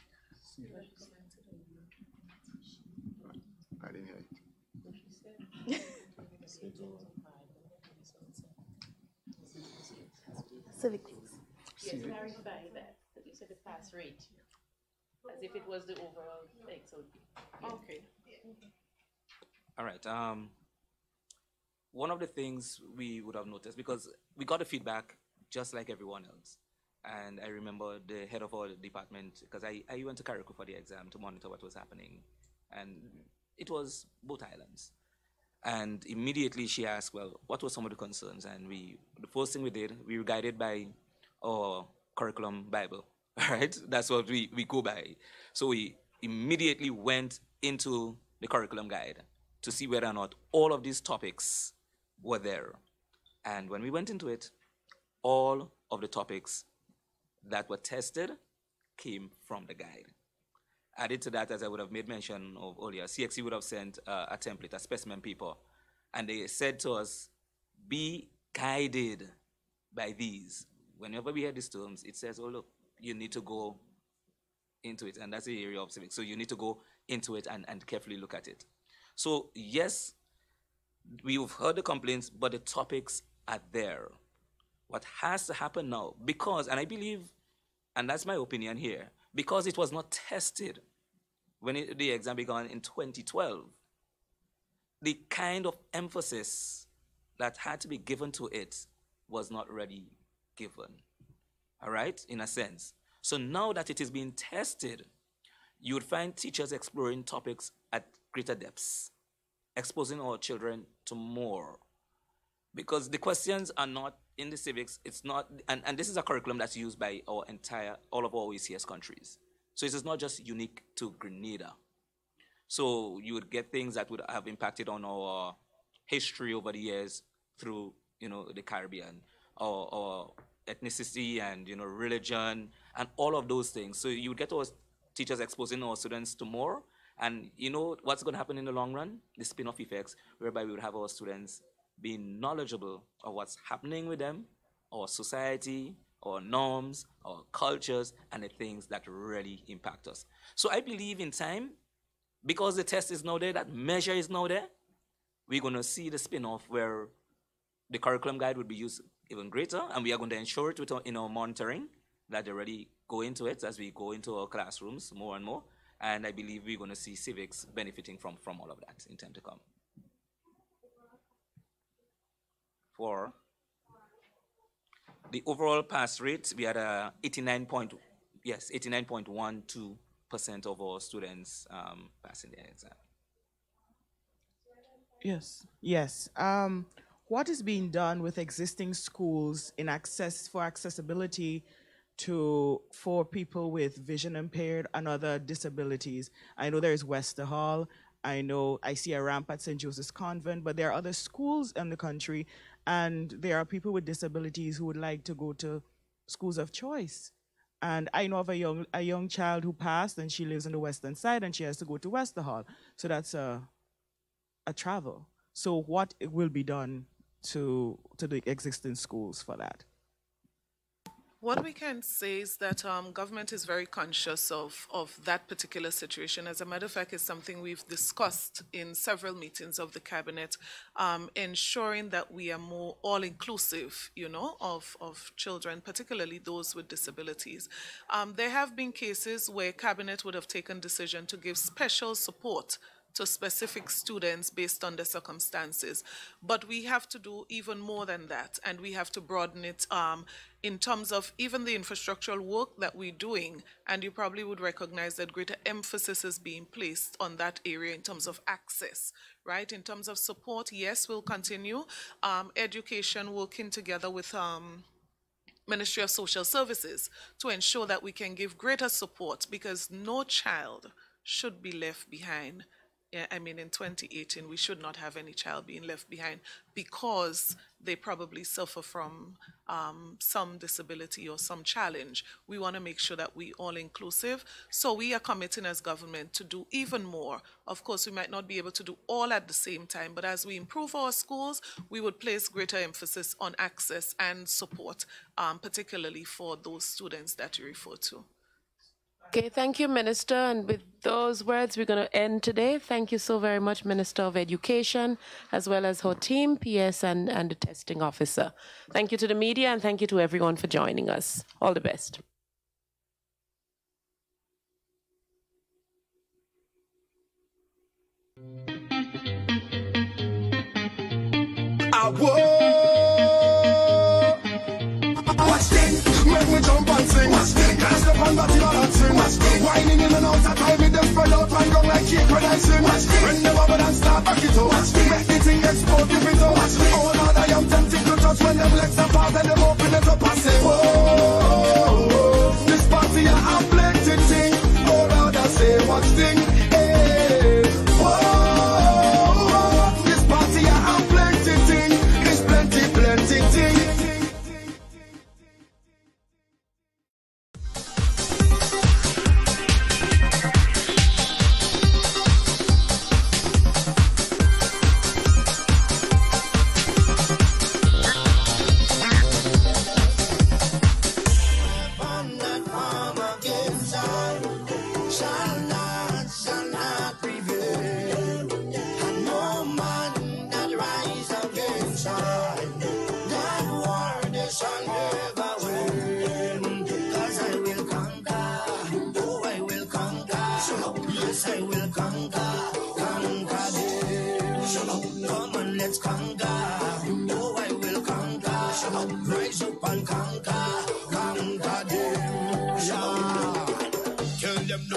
I didn't hear it. Civics. Yes, clarify that you said the pass rate, as if it was the overall thing. So, Okay. All right. One of the things we would have noticed, because we got the feedback just like everyone else. And I remember the head of our department, because I went to Carriacou for the exam to monitor what was happening. And it was both islands. And immediately she asked, well, what were some of the concerns? And the first thing we did, we were guided by our curriculum Bible, right? That's what we go by. So we immediately went into the curriculum guide to see whether or not all of these topics were there. And when we went into it, all of the topics that were tested came from the guide. Added to that, as I would have made mention of earlier, CXC would have sent a template, a specimen paper, and they said to us, be guided by these. Whenever we hear these terms, it says, oh, look, you need to go into it, and that's the area of civics. So you need to go into it and carefully look at it. So yes, we've heard the complaints, but the topics are there. What has to happen now, because, and I believe, and that's my opinion here, because it was not tested when the exam began in 2012, the kind of emphasis that had to be given to it was not really given, all right, in a sense. So now that it is being tested, you would find teachers exploring topics at greater depths, exposing our children to more. Because the questions are not in the civics, it's not, and this is a curriculum that's used by all of our OECS countries. So it is not just unique to Grenada. So you would get things that would have impacted on our history over the years through, the Caribbean, our ethnicity and, religion, and all of those things. So you would get our teachers exposing our students to more. And what's going to happen in the long run? The spin-off effects, whereby we would have our students being knowledgeable of what's happening with them, our society, our norms, our cultures, and the things that really impact us. So I believe in time, because the test is now there, that measure is now there, we're going to see the spin-off where the curriculum guide would be used even greater, and we are going to ensure it in our monitoring that they really go into it as we go into our classrooms more and more. And I believe we're going to see civics benefiting from all of that in time to come. For the overall pass rate, we had a 89.12% of our students passing the exam. Yes. What is being done with existing schools in accessibility for people with vision impaired and other disabilities? I know there's Wester Hall. I see a ramp at St. Joseph's Convent, but there are other schools in the country, and there are people with disabilities who would like to go to schools of choice. And I know of a young child who passed, and she lives on the western side, and she has to go to Wester Hall. So that's a travel. So what will be done to the existing schools for that? What we can say is that government is very conscious of that particular situation. As a matter of fact, it's something we've discussed in several meetings of the cabinet, ensuring that we are more all-inclusive, of children, particularly those with disabilities. There have been cases where cabinet would have taken decision to give special support to specific students based on the circumstances. But we have to do even more than that, and we have to broaden it in terms of even the infrastructural work that we're doing, and you probably would recognize that greater emphasis is being placed on that area in terms of access, right? In terms of support, yes, we'll continue. Education working together with Ministry of Social Services to ensure that we can give greater support, because no child should be left behind. Yeah, I mean, in 2018, we should not have any child being left behind because they probably suffer from some disability or some challenge. We want to make sure that we all inclusive. So we are committing as government to do even more. Of course, we might not be able to do all at the same time, but as we improve our schools, we would place greater emphasis on access and support, particularly for those students that you refer to. Okay, thank you, Minister. And with those words, we're going to end today. Thank you so very much, Minister of Education, as well as her team, PS, and the testing officer. Thank you to the media, and thank you to everyone for joining us. All the best. Watch them, when we jump and sing. Can't stop on body balancing. Whining in and out of time, with them spread out and go like cake when I sing. When the bubble and start back it up, make the thing explode, give it up. Oh Lord, I am tempted to touch when them legs apart and them open it up and say, whoa, this party I have plenty thing. Oh Lord, I say, watch thing, hey, whoa, this party I have plenty thing. It's plenty thing.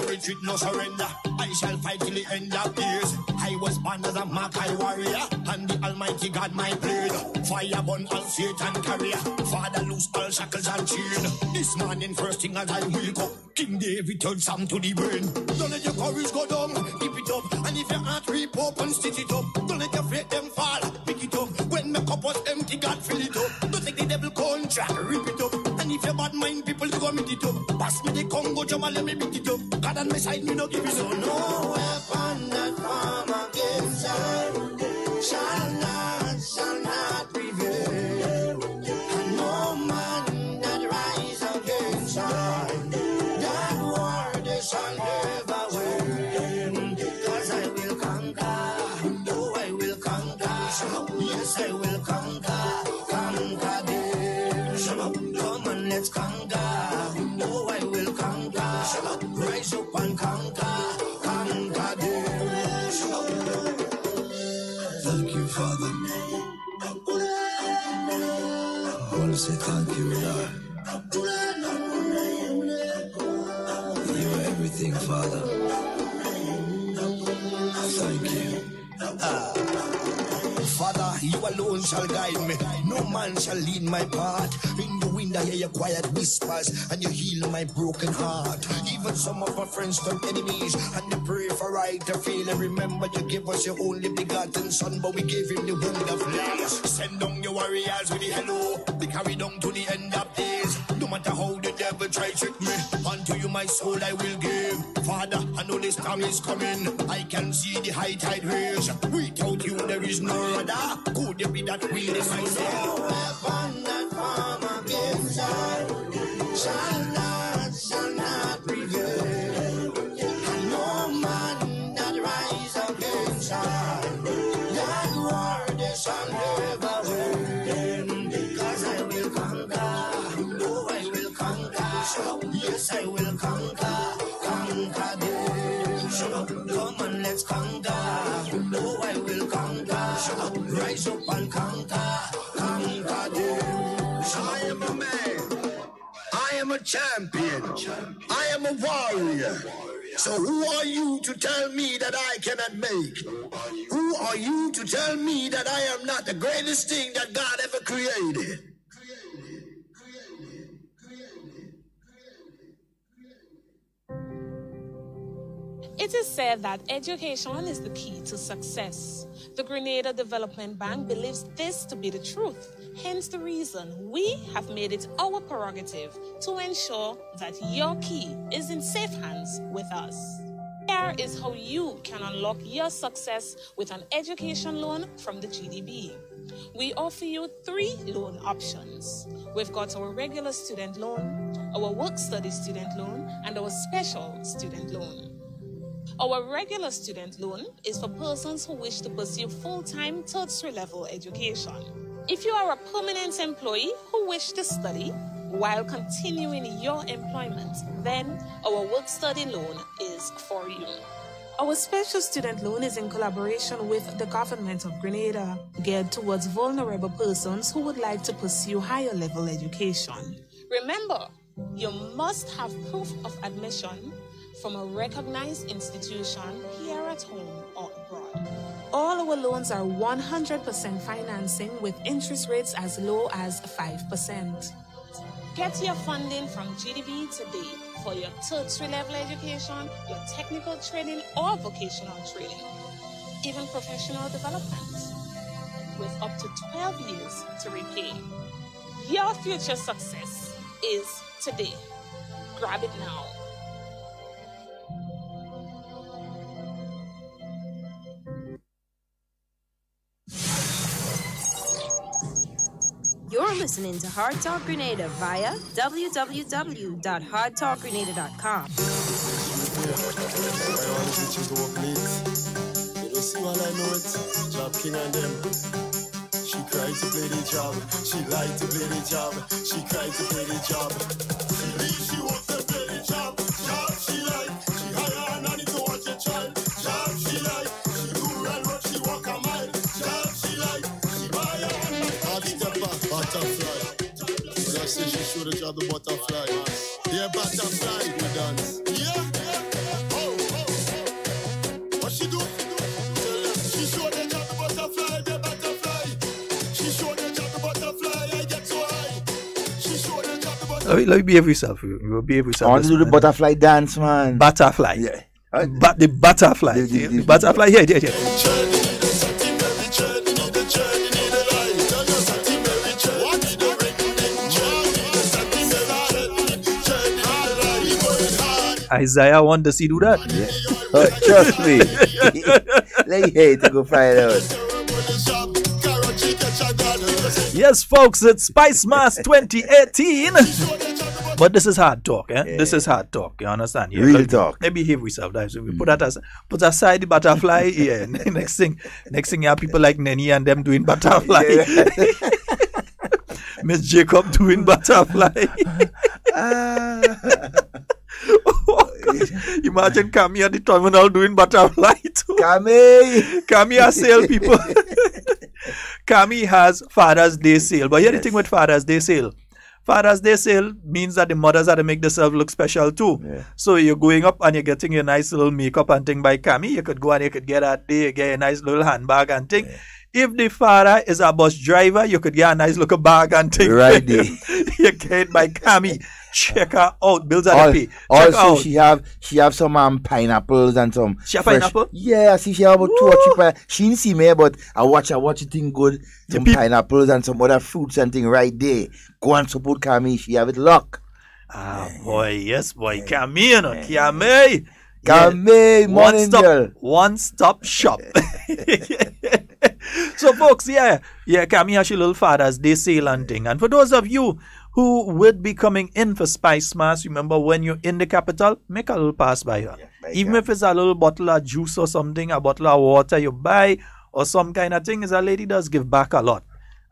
Retreat, no surrender. I shall fight till the end of days. I was born as a Makai warrior, and the Almighty God my blade. Fire burn all Satan carrier. Father loose all shackles and chain. This morning first thing as I wake up, King David turned Sam to the brain. Don't let your courage go down, keep it up. And if your heart rip up and stitch it up, don't let your faith them fall, pick it up. When my cup was empty, God fill it up. Don't take the devil contract, rip it up. And if your bad mind people to go meet it up, pass me the Congo drum and let me beat it up. God on my side, me no give it up. So no weapon that form against us shall not prevail. And no man that rise Yes, I will conquer, conquer them. Come on, let's conquer. Oh, I will conquer. Rise up and conquer, conquer them. Thank you, Father. I want to say thank you, Lord. You are everything, Father. Thank you. Father, you alone shall guide me. No man shall lead my path. In the wind I hear your quiet whispers, and you heal my broken heart. Even some of my friends turn enemies, and they pray for right to feel. And remember, you gave us your only begotten son, but we gave him the wind of life. Send down your warriors with the hello. They carry down to the end of days. No matter how the devil try trick me, unto you my soul I will give. Father, I know this time is coming. I can see the high tide raise. Without you there is no other. Could it be that we in myself? Weapon that form against us shall not prevail. And no man that rise against us, that war they shall never win. Because I will conquer, oh I will conquer. Yes, I will conquer, conquer them. Come on, let's conquer. Oh, I will conquer. Rise up and conquer, conquer them. I am a man. I am a champion. I am a warrior. So who are you to tell me that I cannot make? Who are you to tell me that I am not the greatest thing that God ever created? It is said that education is the key to success. The Grenada Development Bank believes this to be the truth. Hence the reason we have made it our prerogative to ensure that your key is in safe hands with us. Here is how you can unlock your success with an education loan from the GDB. We offer you 3 loan options. We've got our regular student loan, our work-study student loan, and our special student loan. Our regular student loan is for persons who wish to pursue full-time tertiary level education. If you are a permanent employee who wish to study while continuing your employment, then our work-study loan is for you. Our special student loan is in collaboration with the government of Grenada, geared towards vulnerable persons who would like to pursue higher level education. Remember, you must have proof of admission from a recognized institution here at home or abroad. All our loans are 100% financing with interest rates as low as 5%. Get your funding from GDB today for your tertiary level education, your technical training or vocational training, even professional development, with up to 12 years to repay. Your future success is today. Grab it now. You're listening to Hard Talk Grenada via www.hardtalkgrenada.com. You see all I know it, Job King and them. She cried to play the job, she lied to play the job, she cried to play the job. She wants to play the job, job she like, she hire a nanny to watch a child, job she like, she do run road, she walk a mile, job she like, she buy a hard stepper, butterfly. Just say she showed the job the butterfly. Yeah, butterfly, we dance. Yeah. What she do? She showed the job the butterfly, the butterfly. She showed the job the butterfly, I get so high. She showed the job the butterfly. Let me behave yourself. You will behave yourself. I want to do the butterfly dance, man. Butterfly. Yeah. But the butterfly. The butterfly. Yeah. Isaiah want to see do that. Yeah. Oh, trust me. Let hate to go find out. Yes, folks, it's Spice Mass 2018. But this is hard talk, eh? Yeah. This is hard talk, you understand? Yeah, real talk. Let behave yourself. So we put aside the butterfly. Yeah. next thing you have people like Nenny and them doing butterfly. Yeah. Miss Jacob doing butterfly. Imagine Kami at the terminal doing butterfly too. Kami has sale people. Kami has Father's Day sale. But here's the thing with Father's Day sale. Father's Day sale means that the mothers have to make themselves look special too. Yeah. So you're going up and you're getting your nice little makeup and thing by Kami. You could go and you could get a day, get a nice little handbag and thing. Yeah. If the father is a bus driver, you could get a nice little bag and thing. Right there. You get it by Kami. Check her out. Bills are the pay. Also, she have some pineapples and some. She have pineapple? Yeah, I see she have about 2 or 3 pineapples. She didn't see me, but I watch it thing good. Some pineapples and some other fruits and thing right there. Go and support Kami. She have it locked. Boy, yes, boy. Kami, you know. Kami. Kami, morning girl. One-stop shop. So, folks, Kami has your little Father's Day sale and thing. And for those of you who would be coming in for Spice Mass, remember when you're in the capital, make a little pass by her. Even if it's a little bottle of juice or something, a bottle of water you buy or some kind of thing, a lady does give back a lot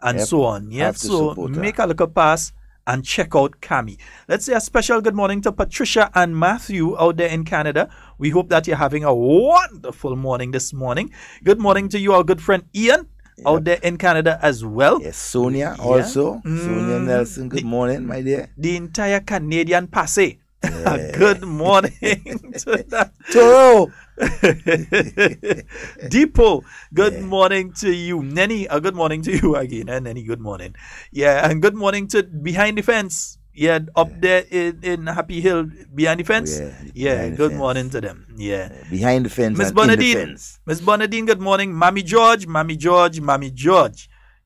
and so on. Yeah, so make a little pass and check out Kami. Let's say a special good morning to Patricia and Matthew out there in Canada. We hope that you're having a wonderful morning this morning. Good morning to you, our good friend Ian. Out there in Canada as well. Yes, Sonia also. Sonia Nelson, good morning, my dear. The entire Canadian passe. Yeah. Good morning to that. Toro. Depot, good morning to you. Nenny, good morning to you again. Nenny, good morning. Yeah, and good morning to Behind the Fence. Yeah, up there in Happy Hill, Behind the Fence. Good morning to them. Yeah. Behind the Fence. Miss Bernadine. Miss Bernadine, good morning. Mommy George.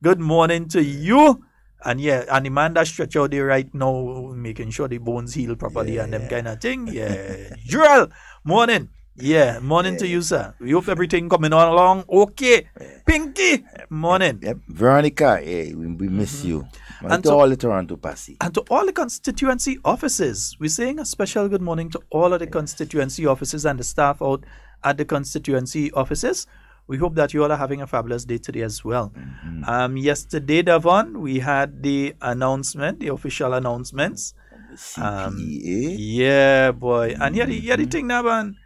Good morning to you. And and the man that stretch out there right now, making sure the bones heal properly and them kind of thing. Yeah. Jurel, morning. Yeah, morning to you, sir. We hope everything coming on along. Okay. Pinky, morning. Yep. Veronica, we miss you. And to all the Toronto Passy. And to all the constituency offices. We're saying a special good morning to all of the constituency offices and the staff out at the constituency offices. We hope that you all are having a fabulous day today as well. Yesterday, Devon, we had the announcement, the official announcements. CPA. Yeah, boy. And here the thing, Devon.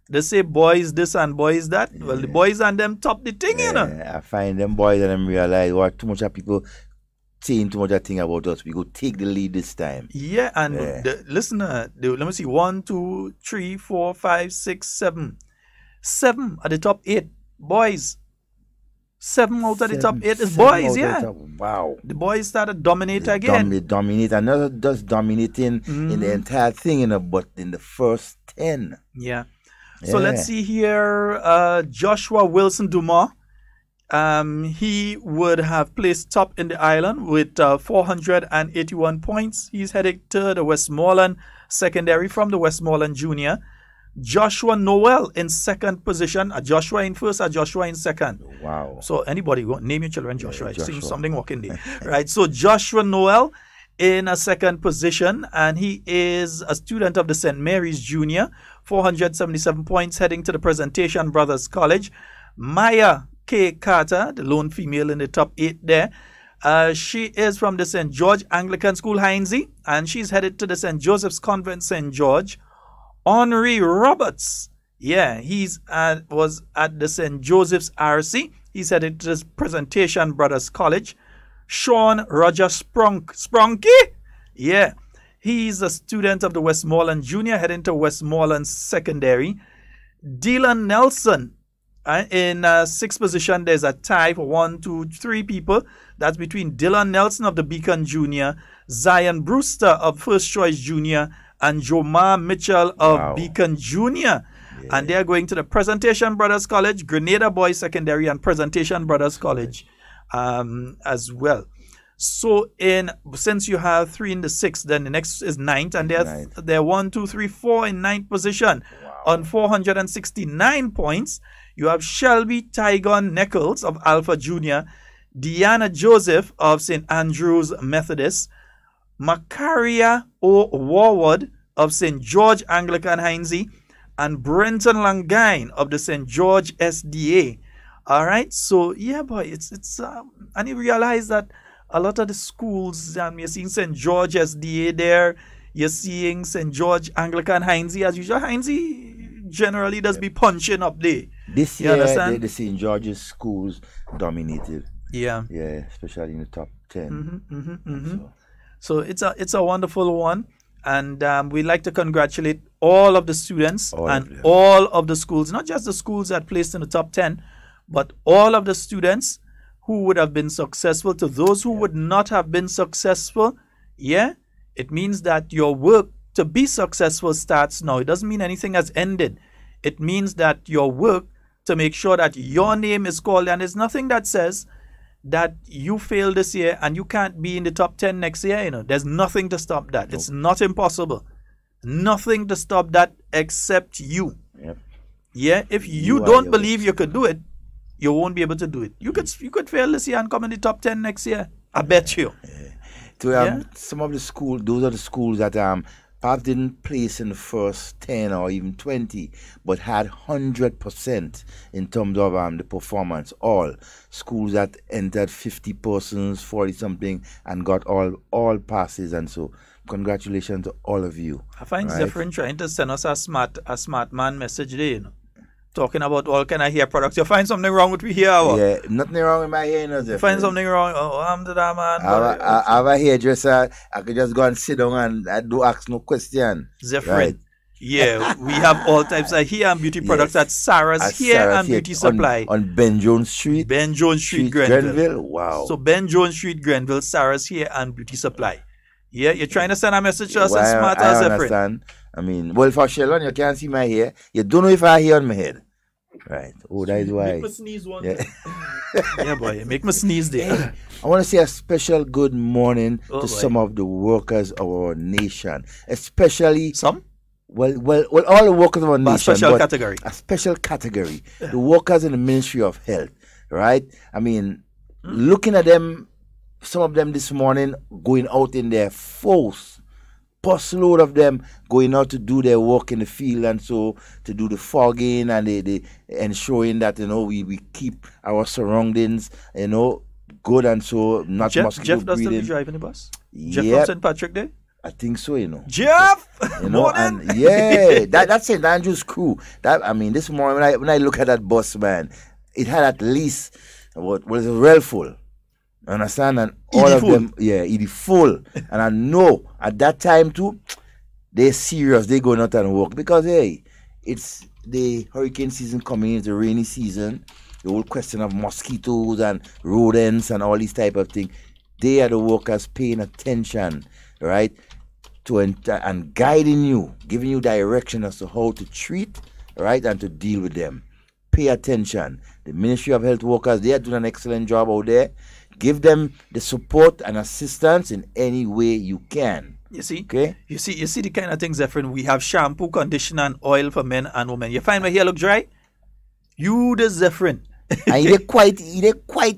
They say boys this and boys that. Well, the boys and them top the thing, you know. I find them boys and them realize what too much of people saying too much of thing about us. We go take the lead this time. Yeah, and listen, let me see. 1, 2, 3, 4, 5, 6, 7. 7 at the top 8. Boys. 7 out of the top 8 is boys, Wow. The boys started dominate again. Dominate. And not just dominating in the entire thing, you know, but in the first 10. Yeah. So let's see here. Joshua Wilson Dumas. He would have placed top in the island with 481 points. He's headed to the Westmoreland secondary from the Westmoreland Junior. Joshua Noel in second position. Joshua in first, Joshua in second. Wow. So anybody go name your children Joshua. I see something walking there. Right. So Joshua Noel in a second position, and he is a student of the St. Mary's Junior. 477 points, heading to the Presentation Brothers College. Maya K. Carter, the lone female in the top 8 there. She is from the St. George Anglican School, Hindesy, and she's headed to the St. Joseph's Convent, St. George. Henry Roberts, was at the St. Joseph's RC. He's headed to the Presentation Brothers College. Sean Roger Sprunky, he's a student of the Westmoreland Junior, heading to Westmoreland Secondary. Dylan Nelson, in sixth position, there's a tie for 1, 2, 3 people. That's between Dylan Nelson of the Beacon Junior, Zion Brewster of First Choice Junior, and Jomar Mitchell of Beacon Junior. And they're going to the Presentation Brothers College, Grenada Boys Secondary, and Presentation Brothers College as well. So since you have 3 in the 6th, then the next is 9th, and they're 1, 2, 3, 4 in 9th position on 469 points. You have Shelby Tygon Nichols of Alpha Junior, Deanna Joseph of St. Andrew's Methodist, Macaria O. Warwood of St. George Anglican Hindesy, and Brenton Langine of the St. George SDA. All right, so yeah, boy, it's and you realize that a lot of the schools, you're seeing St. George SDA there, you're seeing St. George Anglican Hindesy as usual. Hindesy generally does be punching up there. This year, the St. George's schools dominated. Yeah, yeah, especially in the top 10. So it's a wonderful one. And we'd like to congratulate all of the students and all of the schools, not just the schools that placed in the top 10, but all of the students who would have been successful. To those who would not have been successful, it means that your work to be successful starts now. It doesn't mean anything has ended. It means that your work to make sure that your name is called, and there's nothing that says that you failed this year and you can't be in the top 10 next year. There's nothing to stop that. It's not impossible. Nothing to stop that except you. If you don't believe you could do it, you won't be able to do it. You could fail this year and come in the top 10 next year. I bet you. Some of the schools, those are the schools that perhaps didn't place in the first 10 or even 20, but had 100% in terms of the performance. All schools that entered 50 persons, 40 something, and got all passes. And so congratulations to all of you. I find Zephyrin trying to send us a smart man message there, talking about all kind of hair products. You find something wrong with me here? Yeah, nothing wrong with my hair, Zephyrin. Find something wrong? Oh, I'm the man. I have a hairdresser. I could just go and sit down and I do ask no question. Zephyrin. Right. Yeah, we have all types of hair and beauty products at Sarah's Hair and Beauty Supply. On Ben Jones Street. Ben Jones Street, Grenville. Wow. So Ben Jones Street, Grenville, Sarah's Hair and Beauty Supply. Yeah, you're trying to send a message to us as smart as Zephyrin. I understand. I mean, well, for Sheldon, you can't see my hair. You don't know if I have hair on my head. Right. Oh, that is why. Make me sneeze one. Yeah, boy. Make me sneeze there. I want to say a special good morning to some of the workers of our nation. Especially... Some? Well, all the workers of our nation. A special category. A special category. The workers in the Ministry of Health. Right? I mean, looking at them, some of them this morning going out in their force. Busload of them going out to do their work in the field, and so to do the fogging and the ensuring that we keep our surroundings good, and so not mosquito Jeff does breeding. Jeff driving the bus. Jeff from St. Patrick Day. I think so, Jeff. And that's St. Andrew's crew. That this morning when I look at that bus, man, it had at least what was it, real full. Understand? And all of them, it full. And I know at that time too, they're serious. They're going out and work because it's the hurricane season coming. It's the rainy season. The whole question of mosquitoes and rodents and all these type of things. They are the workers paying attention, right, and guiding you, giving you direction as to how to treat, right, and to deal with them. Pay attention. The Ministry of Health workers, they are doing an excellent job out there. Give them the support and assistance in any way you can. You see? Okay? You see the kind of things, Zephyrin. We have shampoo, conditioner, and oil for men and women. You find my hair look dry? You the Zephyrin. And they quite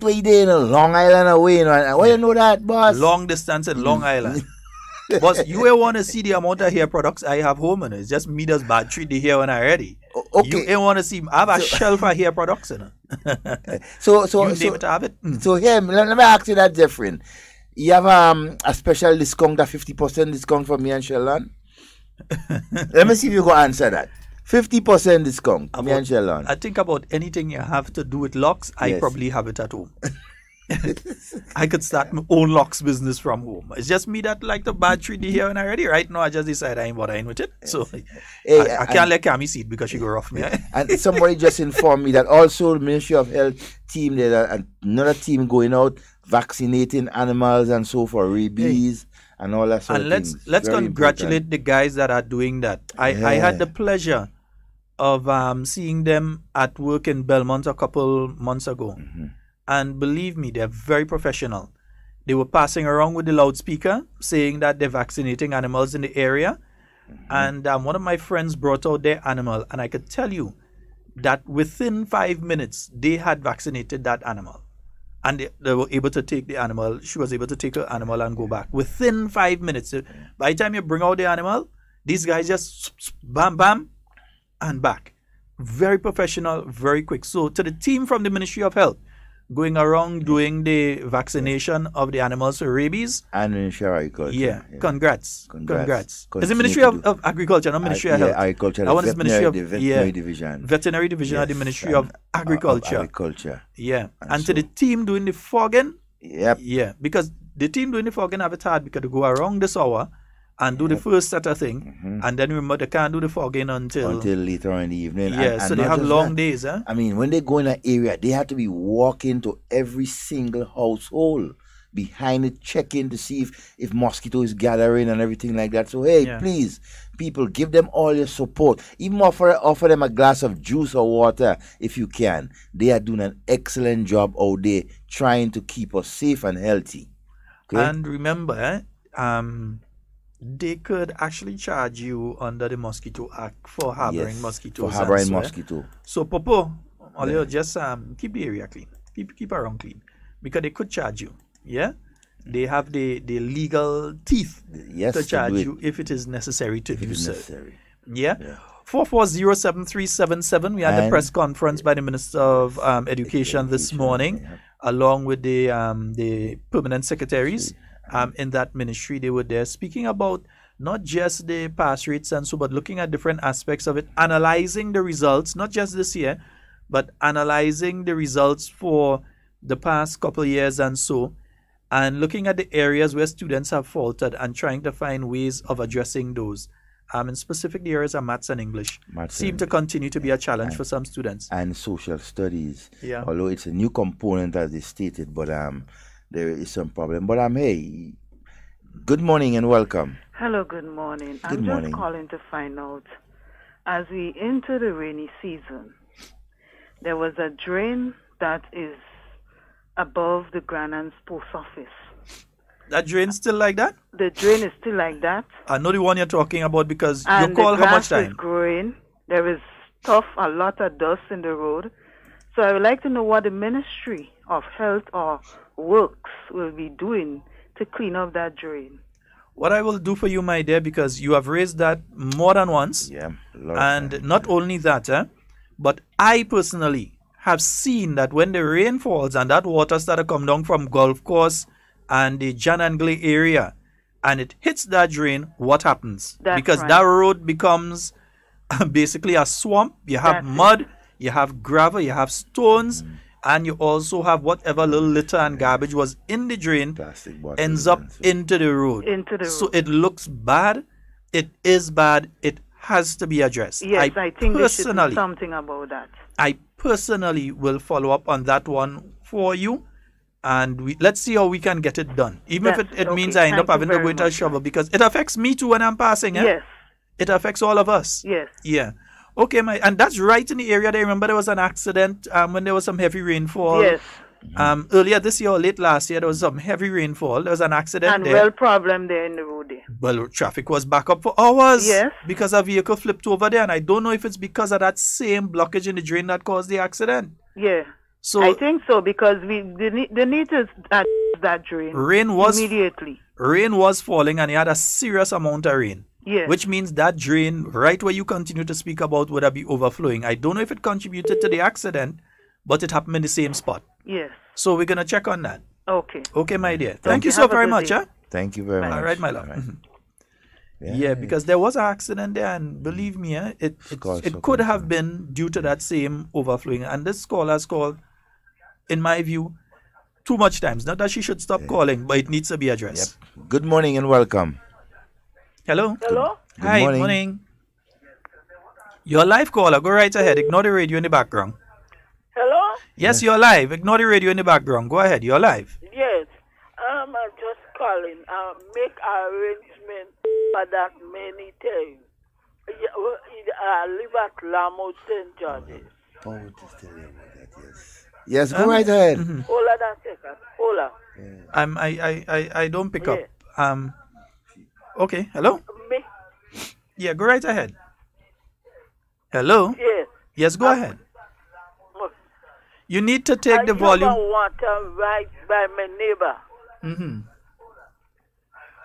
way there in Long Island away. Why you know that, boss? Long distance in Long Island. Boss, you will want to see the amount of hair products I have home, and it's just me that's bad treat the hair when I'm ready. Okay. You want to see? I have a shelf of hair products in it. So you name it, to have it. So here, let me ask you that, Zephyrin. You have a special discount, a 50% discount for me and Sheldon? Let me see if you go answer that. 50% discount, me and Sheldon. I think about anything you have to do with locks, I probably have it at home. I could start my own locks business from home. It's just me that like the bad treat the hair when I'm ready. Right now, I just decided I ain't bothering with it. So I can't let Cammy see it because she go rough me. And somebody just informed me that also the Ministry of Health team, there's another team going out vaccinating animals and so for rabies and all that sort of things. And let's congratulate the guys that are doing that. I had the pleasure of seeing them at work in Belmont a couple months ago. Mm-hmm. And believe me, they're very professional. They were passing around with the loudspeaker saying that they're vaccinating animals in the area. Mm-hmm. And one of my friends brought out their animal, and I could tell you that within 5 minutes, they had vaccinated that animal. and they were able to take the animal. She was able to take her animal and go back within 5 minutes. By the time you bring out the animal, these guys just bam, bam, and back. Very professional, very quick. So to the team from the Ministry of Health, going around doing the vaccination of the animals for rabies. And Ministry of Agriculture. Yeah. Congrats. It's the Ministry of Agriculture, not Ministry of Health. Yeah, Agriculture. That one is Ministry of Veterinary Division. Veterinary Division of the Ministry of Agriculture. Agriculture. Yeah. And to the team doing the fogging. Yep. Yeah. Because the team doing the fogging have it hard because they go around this hour and do the first set of thing, and then remember they can't do the fogging until later on in the evening. Yeah, so they have long days. I mean, when they go in that area, they have to be walking to every single household behind it, checking to see if mosquito is gathering and everything like that. So hey, please, people, give them all your support. Even offer them a glass of juice or water if you can. They are doing an excellent job out there trying to keep us safe and healthy. Okay? And remember, they could actually charge you under the Mosquito Act for harboring mosquitoes. For harboring mosquito. So, Popo, just keep the area clean. Keep around clean. Because they could charge you. Yeah? They have the legal teeth to charge you if it is necessary to do so. Yeah? 4407377. We had the press conference by the Minister of Education this morning, along with the permanent secretaries. In that ministry. They were there speaking about not just the pass rates and so, but looking at different aspects of it, analyzing the results, not just this year, but analyzing the results for the past couple of years and so, and looking at the areas where students have faltered and trying to find ways of addressing those. In specific, the areas of maths and English seem to continue to be a challenge for some students. And social studies, yeah. Although it's a new component as they stated, but there is some problem. But hey, good morning and welcome. Hello, good morning. I'm just calling to find out, as we enter the rainy season, there was a drain that is above the Granans post office. That drain still like that? The drain is still like that. I know the one you're talking about because you call how much time? And the grass is growing. There is a lot of dust in the road. So I would like to know what the Ministry of Health or Works will be doing to clean up that drain. What I will do for you, my dear, because you have raised that more than once. Yeah. And not only that, but I personally have seen that when the rain falls and that water started to come down from Golf Course and the Jan and Glay area and it hits that drain, what happens? Because that road becomes basically a swamp. You have mud, you have gravel, you have stones, and you also have whatever little litter and garbage was in the drain ends up into the road. So it looks bad. It is bad. It has to be addressed. Yes, I think there should be something about that. I personally will follow up on that one for you. And let's see how we can get it done. Even if it means I end up having to go into a shovel, because it affects me too when I'm passing. Yes. It affects all of us. Yes. Yeah. Okay, and that's right in the area. I remember there was an accident when there was some heavy rainfall. Yes. Earlier this year or late last year, there was some heavy rainfall. There was an accident and there. problem there in the road there. Well, traffic was back up for hours. Yes. Because a vehicle flipped over there, and I don't know if it's because of that same blockage in the drain that caused the accident. Yeah. So I think so, because they need to address that drain immediately. Rain was falling, and it had a serious amount of rain. Yes. Which means that drain, right where you continue to speak about, would have been overflowing. I don't know if it contributed to the accident, but it happened in the same spot. Yes. So we're going to check on that. Okay. Okay, my dear. Thank you so very much. Huh? Thank you very much. All right, my love. Right. Yeah, because there was an accident there, and believe me, it could have been due to that same overflowing. And this call has called, in my view, too much times. Not that she should stop calling, but it needs to be addressed. Yep. Good morning and welcome. Hello? Hello? Good Hi, morning. morning. You're live caller. Go right ahead. Ignore the radio in the background. Hello? Yes, you're live. Ignore the radio in the background. Go ahead. You're live. Yes. I'm just calling. Make arrangement for that many times. I live at Lamo St. George's. Oh, just tell you about that, yes. Yes, go right ahead. Hold on a second. Hold on. I don't pick up. Okay, hello? Me? Yeah, go right ahead. Hello? Yes. Yes, go ahead. You need to take the volume. I water right by my neighbor. Mm-hmm.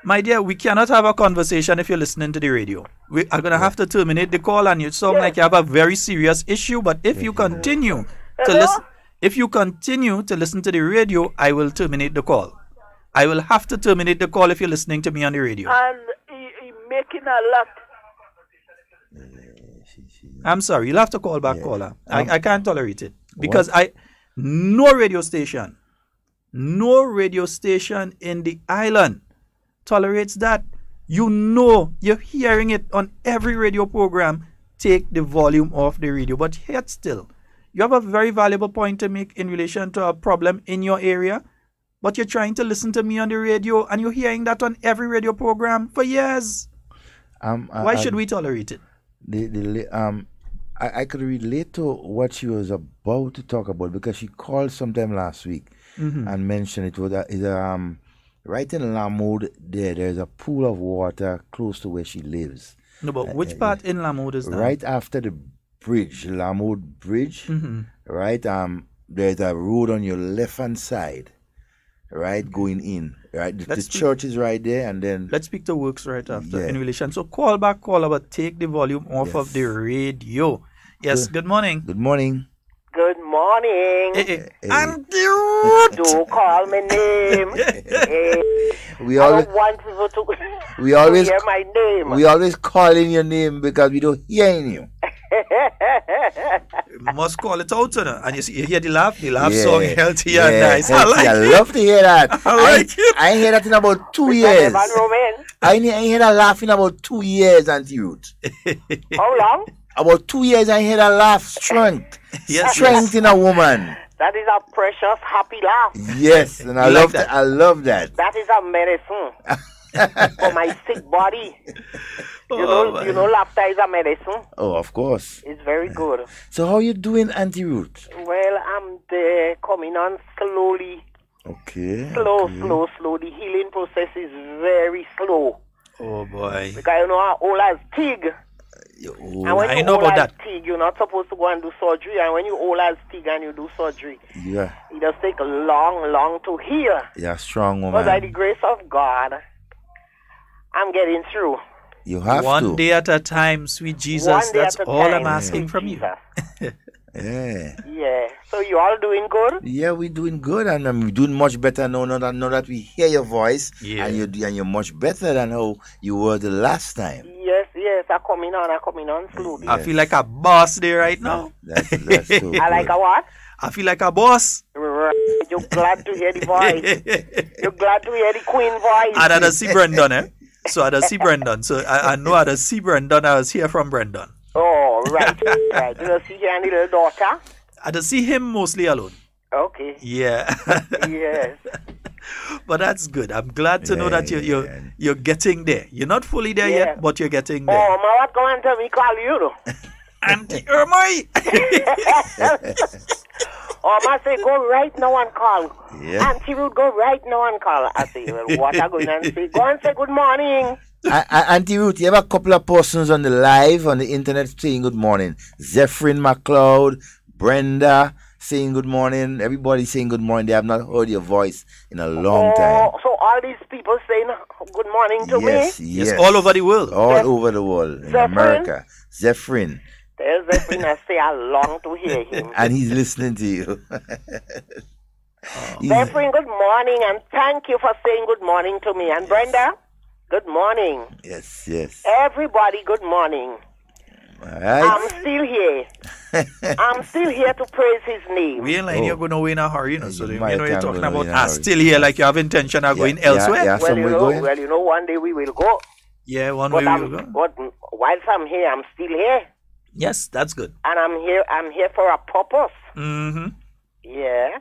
My dear, we cannot have a conversation if you're listening to the radio. We are going to have to terminate the call, and you sound like you have a very serious issue. But if you continue to listen, to the radio, I will terminate the call. I will have to terminate the call if you're listening to me on the radio. And he making a lot. I'm sorry, you'll have to call back, caller. I can't tolerate it because no radio station in the island tolerates that. You're hearing it on every radio program. Take the volume off the radio. But yet still, you have a very valuable point to make in relation to a problem in your area. But you're trying to listen to me on the radio, and you're hearing that on every radio program for years. Why should we tolerate it? I could relate to what she was about to talk about because she called sometime last week and mentioned it was right in Lamode there's a pool of water close to where she lives. No, but which part in Lamode is that? Right after the bridge, Lamode Bridge, right? There's a road on your left-hand side, right, going in. Right, the church is right there, and then let's speak to Works right after in relation. So call back, caller, but take the volume off of the radio. Yes, good morning. Good morning. Good morning. I'm cute. Don't call my name. We always want people to hear my name. We always call in your name because we don't hear you. You must call it out, and you hear the laugh song, healthy and nice. I love to hear that. I like it. I ain't heard that in about 2 years. I ain't heard that laugh in about 2 years, Auntie Ruth. How long? About 2 years, I heard that laugh. Strength. Strength in a woman. That is a precious, happy laugh. Yes, and I love that. I love that. That is a medicine for my sick body. You know, laughter is a medicine. Oh, of course. It's very good. So how you doing, Auntie Ruth? Well, I'm there, coming on slowly. Okay. Slow. The healing process is very slow. Oh, boy. Because you know how old as Tig. And when I know about that. Tig, you're not supposed to go and do surgery. And when you old as Tig and you do surgery, it does take long to heal. Yeah, strong woman. But by the grace of God, I'm getting through. You have One day at a time, sweet Jesus. That's all I'm asking from you. Yeah. So you all doing good? Yeah, we're doing good, and we're doing much better now that we hear your voice, and you're much better than how you were the last time. Yes, I'm coming on slowly. I feel like a boss there right now. That's so I like a what? I feel like a boss. You're glad to hear the voice. You're glad to hear the queen voice. I had to see Brendan, So I had to see Brendan. So I know I had to see Brendan. I was here from Brendan. Oh, right. You see here and the little daughter? I had to see him mostly alone. Okay. Yeah. Yes. But that's good. I'm glad to know that you're getting there. You're not fully there yet, but you're getting there. Oh, my what come and tell me call you though? Auntie Irmai. Oh, I say go right now and call. Yeah. Auntie Ruth, go right now and call. I say, well, what are going and say? Go and say good morning. Auntie Ruth, you have a couple of persons on the live on the internet saying good morning. Zephyrin McLeod, Brenda saying good morning. Everybody saying good morning. They have not heard your voice in a long time. So all these people saying good morning to me? Yes, all over the world. Over the world. In America. Zephyrin. There's Zephyrin. I say I long to hear him. And he's listening to you. Zephyrin, good morning, and thank you for saying good morning to me. And Brenda, good morning. Yes. Everybody, good morning. All right. I'm still here. I'm still here to praise his name. We ain't like you're going away in a hurry, So you're talking about still here like you have intention of going elsewhere. Well, you know, one day we will go. Yeah, one day we will go. But whilst I'm here, I'm still here. Yes, that's good. And I'm here for a purpose. Mm-hmm. Yeah.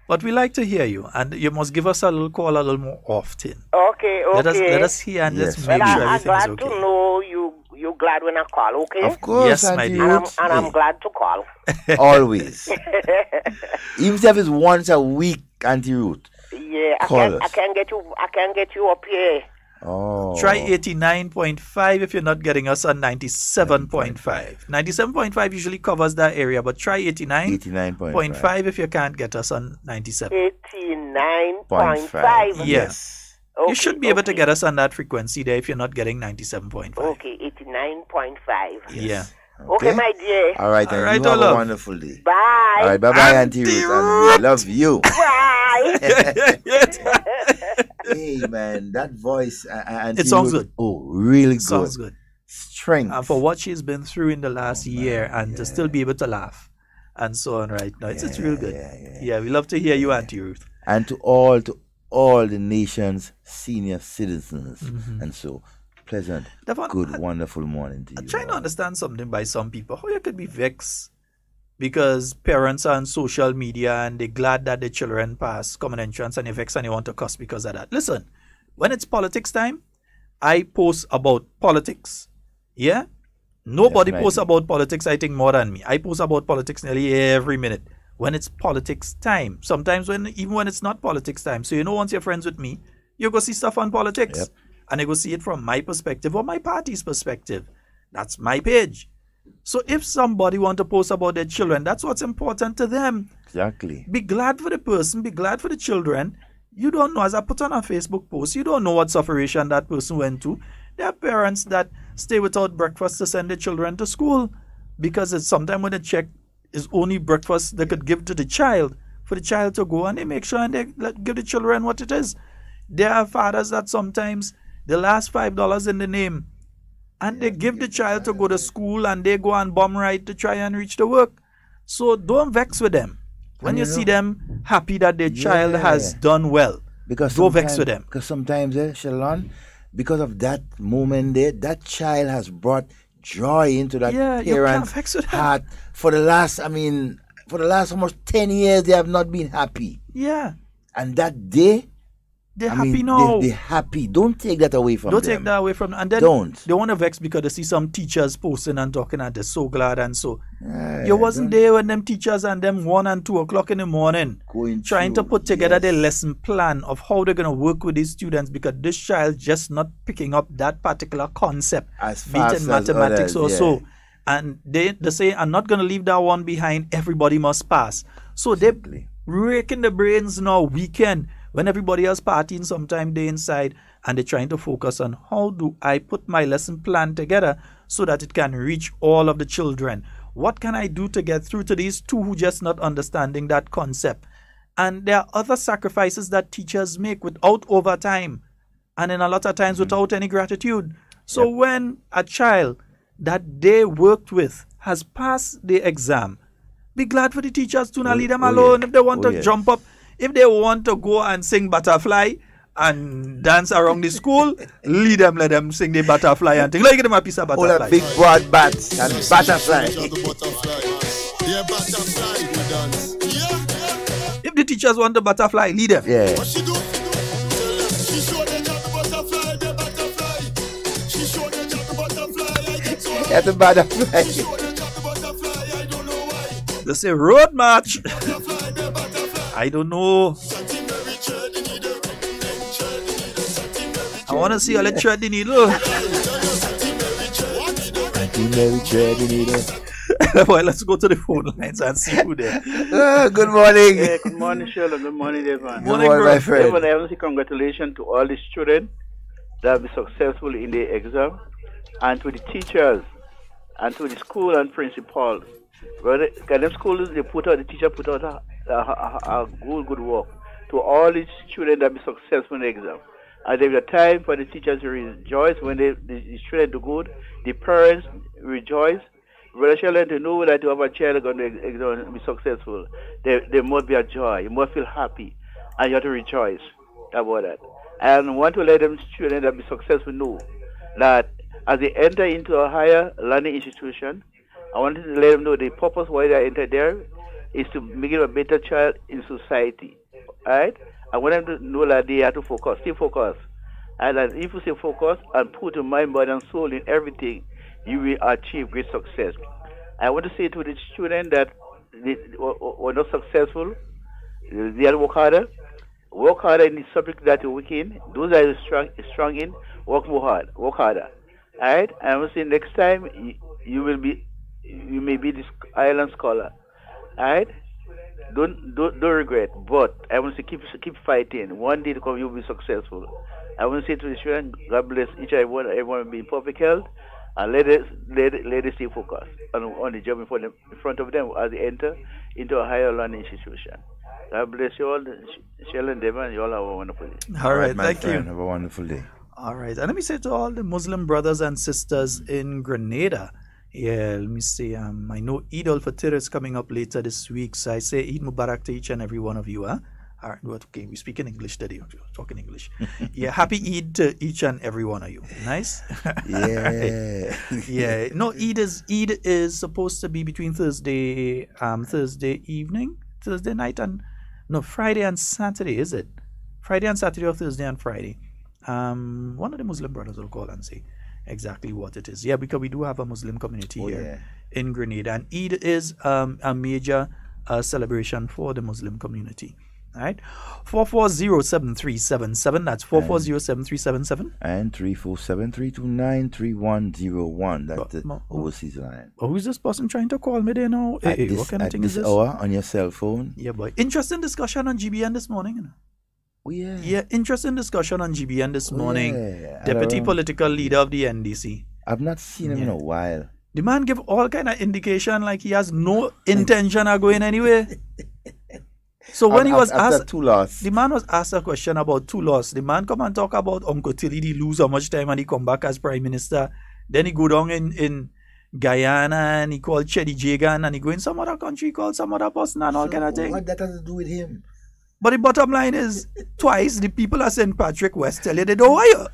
But we like to hear you, and you must give us a little call a little more often. Okay. Let us hear and let's make sure everything is okay. I'm glad to know you're glad when I call, okay? Of course, yes, my dear. And I'm glad to call. Always. Even if it's once a week, Auntie Ruth. Yeah, I can get you up here Oh. Try 89.5 if you're not getting us on 97.5. 97.5 usually covers that area, but try 89.5 if you can't get us on 97. 89.5. Yes. Okay, you should be able to get us on that frequency there if you're not getting 97.5. Okay, 89.5. Yeah. Okay, my dear. All right, and you have a wonderful day. Bye. All right, bye-bye, Auntie Ruth. And we love you. Bye. Hey, man, that voice. Auntie It sounds Ruth, good. Oh, really good. Sounds good. Strength. And for what she's been through in the last year and to still be able to laugh and so on right now. It's real good. Yeah, we love to hear you, Auntie Ruth. And to all the nation's senior citizens. And so, pleasant, good, wonderful morning to you. I'm trying to understand something by some people. How you could be vexed because parents are on social media and they're glad that their children pass common entrance and they're vexed and they want to cuss because of that. Listen, when it's politics time, I post about politics. Yeah? Nobody posts about politics, I think, more than me. I post about politics nearly every minute when it's politics time. Sometimes even when it's not politics time. So once you're friends with me, you go see stuff on politics. Yep. And I go see it from my perspective or my party's perspective. That's my page. So if somebody want to post about their children, that's what's important to them. Exactly. Be glad for the person, be glad for the children. You don't know, as I put on a Facebook post, you don't know what sufferation that person went to. There are parents that stay without breakfast to send their children to school because it's sometimes when they check is only breakfast they could give to the child for the child to go, and they make sure and they give the children what it is. There are fathers that sometimes the last $5 in the name, and they give the child to go to school and they go on bum ride to try and reach the work. So don't vex with them. When you see them happy that their child has done well, don't vex with them. Because sometimes, Sheldon, because of that moment there, that child has brought joy into that parent's heart. For the last almost 10 years, they have not been happy. Yeah. And that day, they're happy now. They're happy. Don't take that away from them. Don't take that away from them. And then they want to vex because they see some teachers posting and talking and they're so glad and so. You wasn't there when them teachers and them 1 and 2 o'clock in the morning trying to put together their lesson plan of how they're going to work with these students because this child just not picking up that particular concept, be it in mathematics or so. And they say, I'm not going to leave that one behind. Everybody must pass. So they're raking the brains now weekend when everybody else partying sometime day inside, and they're trying to focus on how do I put my lesson plan together so that it can reach all of the children. What can I do to get through to these two who just not understanding that concept? And there are other sacrifices that teachers make without overtime, and in a lot of times without any gratitude. So when a child that they worked with has passed the exam, be glad for the teachers to not leave them alone. If they want to jump up, if they want to go and sing Butterfly and dance around the school, let them sing the Butterfly and things. Like give them a piece of Butterfly. All a big broad bats and Butterfly. If the teachers want the Butterfly, lead them. Yeah. That's a Butterfly. They say road march. I don't know. I want to see how they thread the needle. Well, let's go to the phone lines and see who there. Good morning. Yeah, good morning, Sheldon. Good morning, Devon. Good morning, my friend. Devon, I want to say congratulations to all the students that have been successful in the exam, and to the teachers, and to the school and principals. Because them schools, the teacher put out a good work. To all the students that be successful in the exam. And there is a time for the teachers to rejoice when the students do good. The parents rejoice. Brother Sheldon, to know that you have a child going to be successful, there must be a joy. You must feel happy. And you have to rejoice about that. And I want to let them students that be successful know that as they enter into a higher learning institution, I wanted to let them know the purpose why they enter there is to make it a better child in society. Alright? I want them to know that they have to focus, stay focused. And that if you stay focused and put your mind, body, and soul in everything, you will achieve great success. I want to say to the students that they were not successful, they had to work harder, Work harder in the subject that you're weak in. Those that you're strong in, work more hard. Work harder. Alright? And I will say next time you may be this island scholar. Alright? Don't regret. But I want to say keep fighting. One day to come you'll be successful. I want to say to the children, God bless each and everyone be in perfect health, and let us stay focused on the job in front of them as they enter into a higher learning institution. God bless you all. Sheldon Devon, you all have a wonderful day. All right, my thank friend. you. Have a wonderful day. All right, and let me say to all the Muslim brothers and sisters in Grenada, yeah, let me say, I know Eid al-Fitr is coming up later this week, so I say Eid Mubarak to each and every one of you, huh? All right, okay, we speak in English today, we're talking English. Yeah, happy Eid to each and every one of you. Nice? Yeah. Yeah, no, Eid is supposed to be between Thursday night and, no, Friday and Saturday, is it? Friday and Saturday or Thursday and Friday. One of the Muslim brothers will call and say exactly what it is. Yeah, because we do have a Muslim community here in Grenada, and Eid is a major celebration for the Muslim community. All right, 440-7377. That's 440-7377 and 347-329-3101. That's the overseas line. Oh, who's this person trying to call me there now? At What kind of thing is this? Hour on your cell phone. Yeah, boy. Interesting discussion on GBN this morning. You know? Oh, yeah. Yeah, interesting discussion on GBN this morning. Yeah. Deputy political leader of the NDC. I've not seen him in a while. The man give all kind of indication like he has no intention of going anywhere. So when he was asked, the man was asked a question about 2 loss. The man come and talk about Uncle Tilly he lose how much time and he come back as prime minister. Then he go down in Guyana and he called Chedi Jagan and he go in some other country, call some other person and all kind of thing. What that has to do with him? But the bottom line is, twice the people at St. Patrick West tell you they don't hire.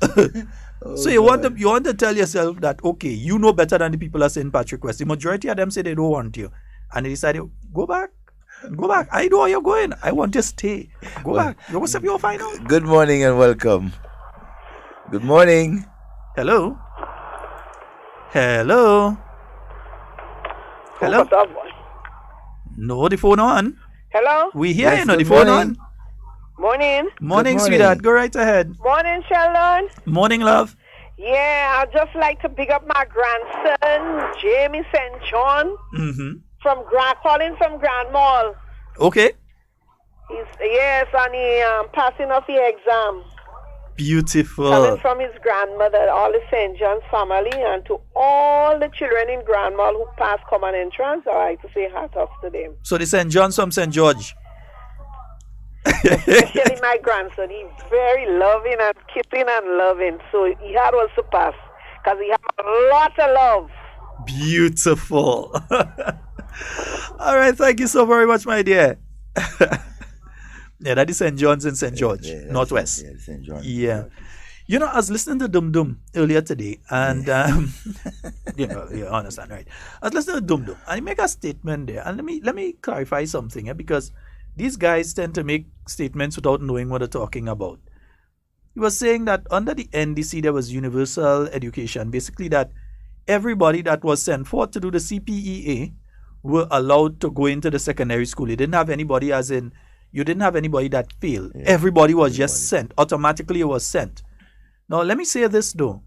So you want to tell yourself that, okay, you know better than the people at St. Patrick West. The majority of them say they don't want you. And they decided, go back. I know where you're going. I want to stay. Go back. You want to see your final. Good morning and welcome. Good morning. Hello. Hello. No, the phone on. Hello? We hear you, no, the phone on. Morning. Morning, sweetheart. Go right ahead. Morning, Sheldon. Morning, love. Yeah, I'd just like to big up my grandson, Jamie St. John, calling from Grand Mall. Okay. Yes, and he passing off the exam. Beautiful. Coming from his grandmother, all the St. John's family, and to all the children in Grand Mall who pass common entrance, I like to say hats off to them. So the St. John's from St. George. Especially my grandson. He's very loving and keeping and loving. So he had us to pass because he had a lot of love. Beautiful. All right, thank you so very much, my dear. Yeah, that is St. John's in St. George, Northwest. Yeah, St. John's. Yeah. You know, I was listening to Dum Dum earlier today, and you understand, right? I was listening to Dum Dum, and he make a statement there. And let me clarify something, because these guys tend to make statements without knowing what they're talking about. He was saying that under the NDC there was universal education, basically that everybody that was sent forth to do the CPEA were allowed to go into the secondary school. You didn't have anybody you didn't have anybody that failed. Yeah. Everybody was just sent. Automatically it was sent. Now let me say this though.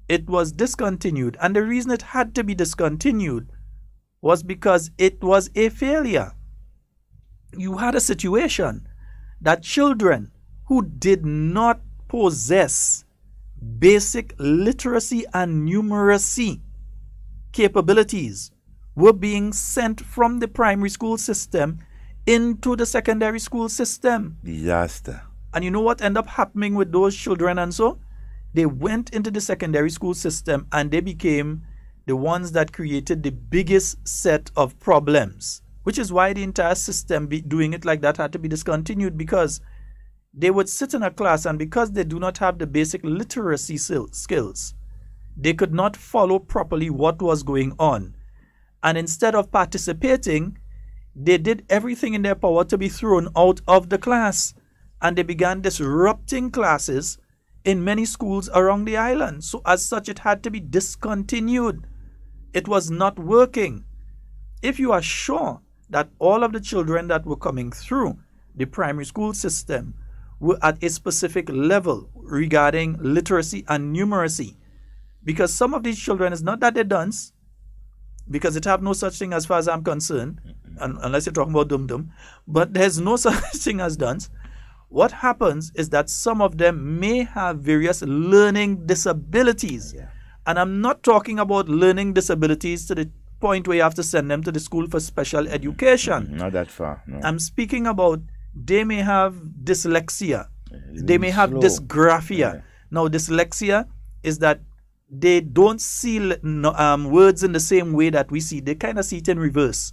It was discontinued, and the reason it had to be discontinued was because it was a failure. You had a situation that children who did not possess basic literacy and numeracy capabilities were being sent from the primary school system into the secondary school system. Disaster. And you know what ended up happening with those children? And so they went into the secondary school system and they became the ones that created the biggest set of problems, which is why the entire system doing it like that had to be discontinued, because they would sit in a class and because they do not have the basic literacy skills, they could not follow properly what was going on. And instead of participating, they did everything in their power to be thrown out of the class. And they began disrupting classes in many schools around the island. So as such, it had to be discontinued. It was not working. If you are sure that all of the children that were coming through the primary school system were at a specific level regarding literacy and numeracy. Because some of these children, it's not that they're dunce, because it have no such thing as far as I'm concerned, unless you're talking about dum-dum, but there's no such thing as dunce. What happens is that some of them may have various learning disabilities. Yeah. And I'm not talking about learning disabilities to the point where you have to send them to the school for special education. Not that far. No. I'm speaking about they may have dyslexia. They may have dysgraphia. Yeah. Now, dyslexia is that they don't see words in the same way that we see. They kind of see it in reverse.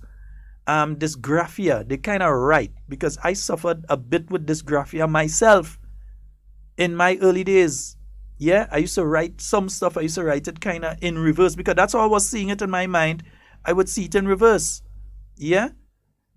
Dysgraphia, they kind of write, because I suffered a bit with dysgraphia myself in my early days. Yeah, I used to write some stuff, I used to write it kind of in reverse, because that's how I was seeing it in my mind. I would see it in reverse. Yeah,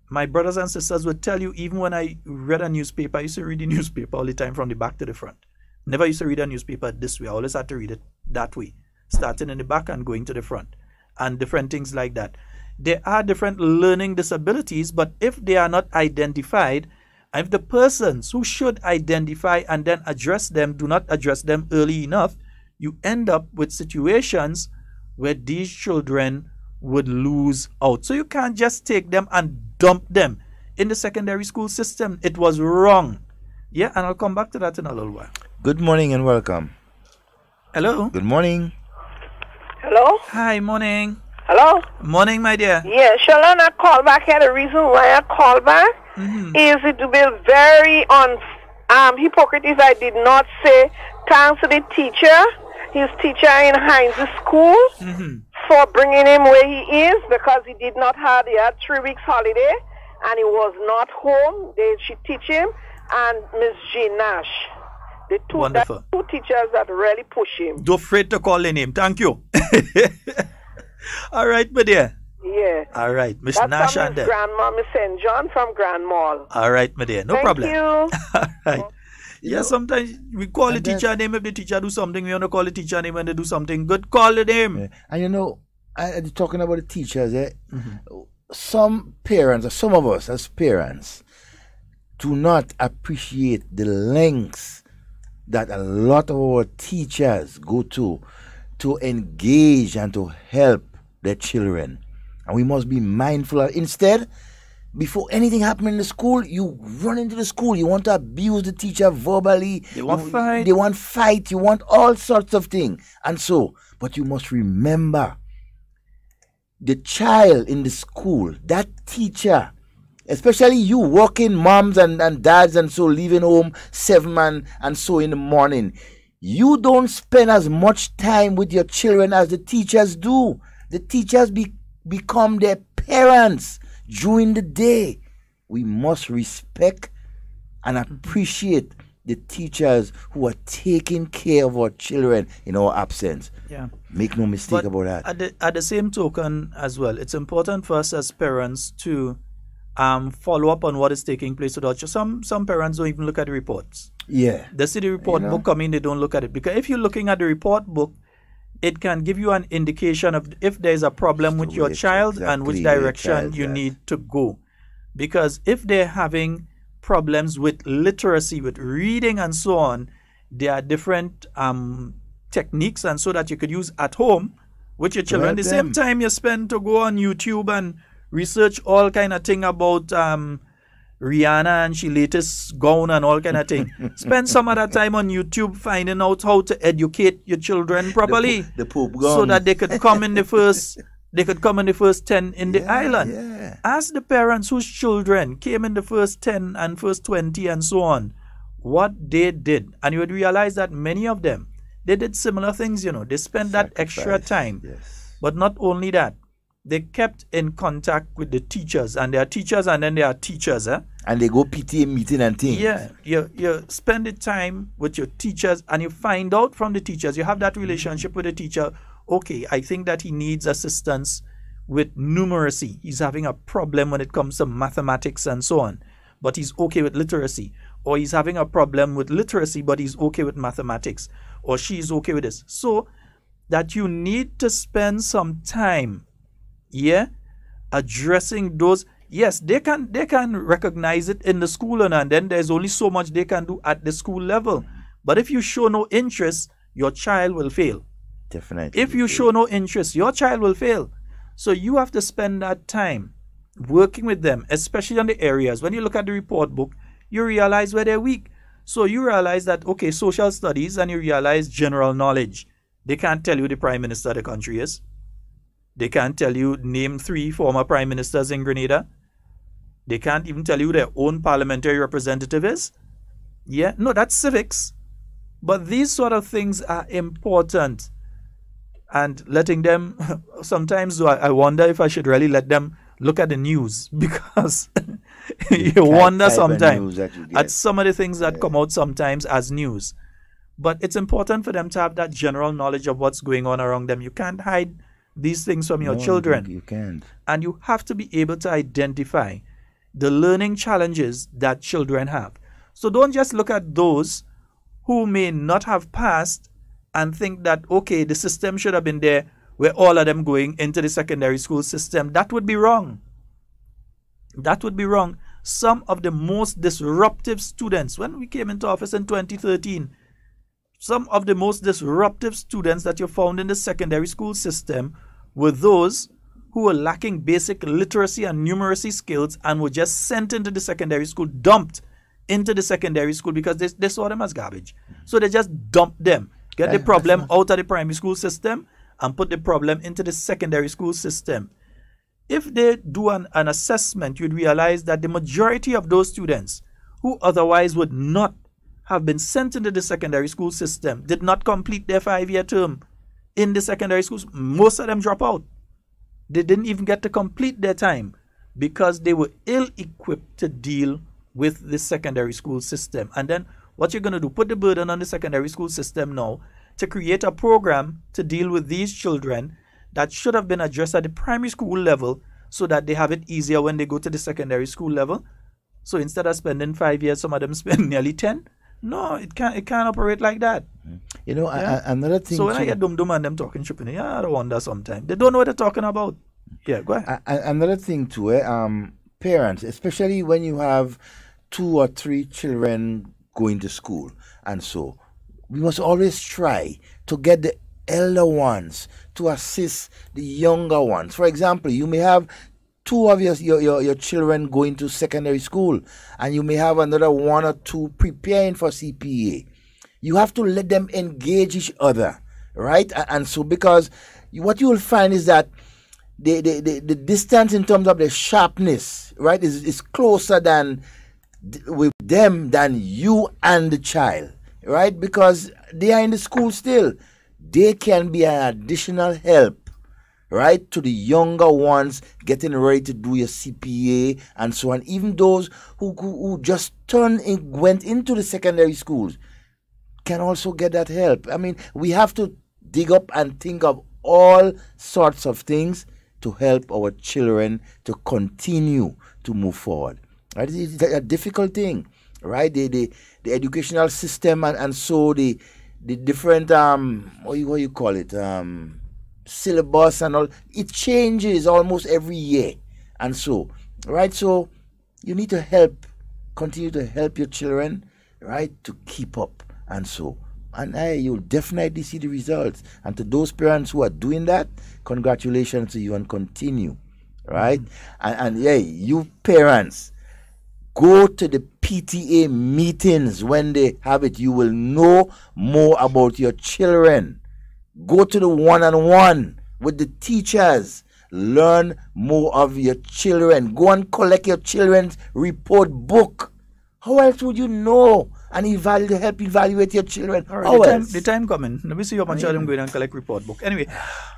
my brothers and sisters would tell you, even when I read a newspaper, I used to read the newspaper all the time from the back to the front. Never used to read a newspaper this way. I always had to read it that way, starting in the back and going to the front, and different things like that. There are different learning disabilities, but if they are not identified, and if the persons who should identify and then address them do not address them early enough, you end up with situations where these children would lose out. So you can't just take them and dump them in the secondary school system. It was wrong. Yeah, and I'll come back to that in a little while. Good morning and welcome. Hello. Good morning. Hello. Hi, morning. Hello. Morning, my dear. Yeah, Sheldon, I called back here. The reason why I called back is it to be very hypocrite if I did not say thanks to the teacher, his teacher in Heinz's school, for bringing him where he is, because he did not have, he had 3 weeks holiday and he was not home. She teach him, and Miss Jean Nash. The two teachers that really push him. Don't afraid to call the name. Thank you. All right, my dear. Yeah. All right, Miss Nash and That's Grandma, Miss St. John from Grand Mall. All right, my dear. No problem. Thank you. All right. Yeah, sometimes we call the teacher name. If the teacher do something, we want to call the teacher name when they do something good. Call the name. Yeah. And you know, talking about the teachers, some parents, or some of us as parents, do not appreciate the lengths that a lot of our teachers go to engage and to help their children. And we must be mindful of, instead, before anything happens in the school, you run into the school, you want to abuse the teacher verbally. They want fight. They want fight. You want all sorts of things. And so, but you must remember, the child in the school, that teacher, especially you working moms and dads and so leaving home 7 and so in the morning, you don't spend as much time with your children as the teachers do. The teachers become their parents during the day. We must respect and appreciate the teachers who are taking care of our children in our absence. Yeah. Make no mistake about that. At the same token as well, it's important for us as parents to follow up on what is taking place with our children. Some parents don't even look at the reports. Yeah. They see the report book coming, they don't look at it. Because if you're looking at the report book, it can give you an indication of if there's a problem with your child and which direction you need to go. Because if they're having problems with literacy, with reading and so on, there are different techniques and so that you could use at home with your children. The same time you spend to go on YouTube and research all kind of thing about Rihanna and she latest gown and all kind of thing. Spend some of that time on YouTube finding out how to educate your children properly, the Pope gown, so that they could come in the first. They could come in the first 10 in the island. Yeah. Ask the parents whose children came in the first 10 and first 20 and so on, what they did, and you would realize that many of them, they did similar things. You know, they spent that extra time. Yes. But not only that, they kept in contact with the teachers, and there are teachers and then there are teachers. And they go PTA meeting and things. Yeah, you spend the time with your teachers and you find out from the teachers. You have that relationship with the teacher. Okay, I think that he needs assistance with numeracy. He's having a problem when it comes to mathematics and so on, but he's okay with literacy. Or he's having a problem with literacy, but he's okay with mathematics. Or she's okay with this. So that you need to spend some time addressing those. Yes, they can recognize it in the school, and then there's only so much they can do at the school level. But if you show no interest, your child will fail. Definitely. If you show no interest, your child will fail. So you have to spend that time working with them, especially on the areas. When you look at the report book, you realize where they're weak. So you realize that, okay, social studies, and you realize general knowledge. They can't tell you the prime minister of the country is. They can't tell you, name 3 former prime ministers in Grenada. They can't even tell you their own parliamentary representative is. Yeah, no, that's civics. But these sort of things are important. And letting them, sometimes I wonder if I should really let them look at the news, because you wonder sometimes at some of the things that come out sometimes as news. But it's important for them to have that general knowledge of what's going on around them. You can't hide these things from your children. You can't. And you have to be able to identify the learning challenges that children have. So don't just look at those who may not have passed and think that, okay, the system should have been there where all of them going into the secondary school system. That would be wrong. That would be wrong. Some of the most disruptive students, when we came into office in 2013, some of the most disruptive students that you found in the secondary school system were those who were lacking basic literacy and numeracy skills and were just sent into the secondary school, dumped into the secondary school because they saw them as garbage. So they just dumped them, get the problem out of the primary school system and put the problem into the secondary school system. If they do an assessment, you'd realize that the majority of those students who otherwise would not have been sent into the secondary school system did not complete their 5-year term in the secondary schools. Most of them drop out. They didn't even get to complete their time because they were ill-equipped to deal with the secondary school system. And then what you're going to do, put the burden on the secondary school system now to create a program to deal with these children that should have been addressed at the primary school level so that they have it easier when they go to the secondary school level. So instead of spending 5 years, some of them spend nearly 10. No, it can't operate like that. You know, another thing. So when I get dum-dum and them talking shipping, I wonder sometimes. They don't know what they're talking about. Yeah, go ahead. Another thing too, parents, especially when you have 2 or 3 children going to school, and so we must always try to get the elder ones to assist the younger ones. For example, you may have 2 of your children going to secondary school, and you may have another 1 or 2 preparing for CPA. You have to let them engage each other, right? And so, because what you will find is that the distance in terms of the sharpness, right, is closer than with them than you and the child, right? Because they are in the school still. They can be an additional help, right, to the younger ones getting ready to do your CPA and so on. Even those who just went into the secondary schools can also get that help. I mean, we have to dig up and think of all sorts of things to help our children to continue to move forward. Right? It's a difficult thing, right? The educational system and so the different what you call it, syllabus and all, it changes almost every year, and so, right? So you need to continue to help your children, right, to keep up, and so, and you'll definitely see the results. And to those parents who are doing that, congratulations to you, and continue, right? And you parents, go to the PTA meetings when they have it. You will know more about your children. Go to the one-on-one with the teachers. Learn more of your children. Go and collect your children's report book. How else would you know and help evaluate your children? All right, the time coming. Let me see how much of them going and collect report book. Anyway,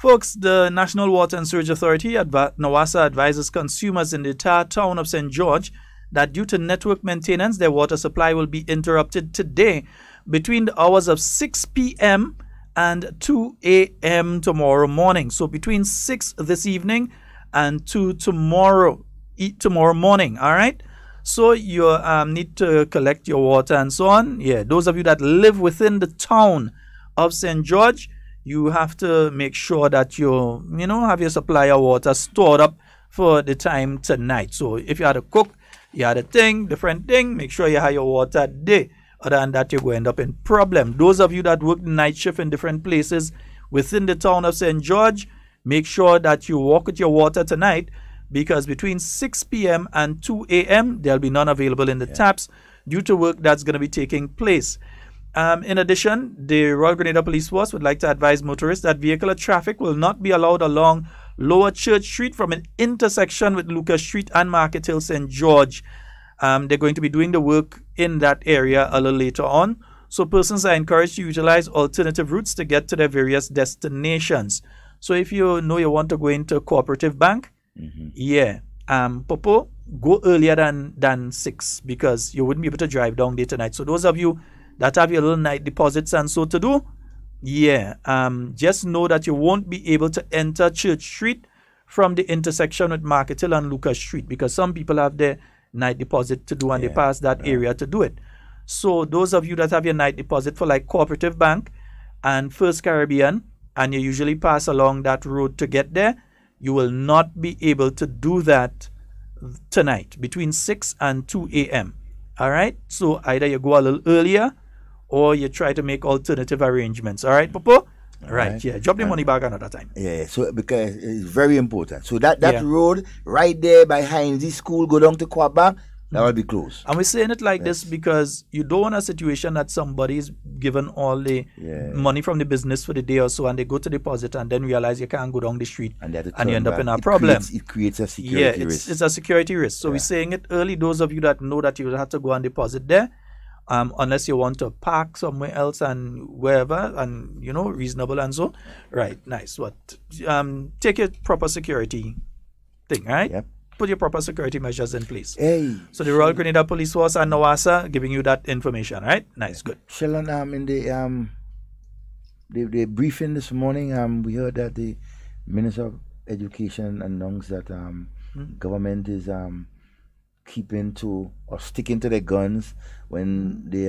folks, the National Water and Sewage Authority, NWASA, advises consumers in the entire town of St. George that due to network maintenance, their water supply will be interrupted today between the hours of 6 p.m. and 2 a.m. tomorrow morning. So between 6 this evening and 2 tomorrow morning, all right? So you need to collect your water and so on. Yeah, those of you that live within the town of St. George, you have to make sure that you have your supply of water stored up for the time tonight. So if you had to cook, you had a thing, different thing, make sure you have your water there. Other than that, you're going to end up in problem. Those of you that work night shift in different places within the town of St. George, make sure that you walk with your water tonight, because between 6 p.m. and 2 a.m., there'll be none available in the taps due to work that's going to be taking place. In addition, the Royal Grenada Police Force would like to advise motorists that vehicular traffic will not be allowed along Lower Church Street from an intersection with Lucas Street and Market Hill, St. George. They're going to be doing the work in that area a little later on. So persons are encouraged to utilize alternative routes to get to their various destinations. So if you know you want to go into Cooperative Bank, Popo, go earlier than 6, because you wouldn't be able to drive down there tonight. So those of you that have your little night deposits and so to do, just know that you won't be able to enter Church Street from the intersection with Market Hill and Lucas Street, because some people have their night deposit to do and they pass that area to do it. So those of you that have your night deposit for like Cooperative Bank and First Caribbean, and you usually pass along that road to get there, you will not be able to do that tonight between 6 and 2 a.m. All right? So either you go a little earlier or you try to make alternative arrangements. All right, Popo? All right, drop the money back another time. So because it's very important. So that road right there behind the school, go down to Kwaba, that will be closed. And we're saying it like this because you don't want a situation that somebody is given all the money from the business for the day or so, and they go to deposit and then realize you can't go down the street and you end up in a problem. It creates a security risk. It's a security risk. So we're saying it early. Those of you that know that you will have to go and deposit there, unless you want to park somewhere else and wherever, and reasonable and so. Right, nice. Take your proper security thing, right? Yep. Put your proper security measures in place. So the Royal Grenada Police Force and NOASA giving you that information, right? Nice, good. Sheldon, in the briefing this morning, we heard that the Minister of Education announced that government is keeping to or sticking to their guns when they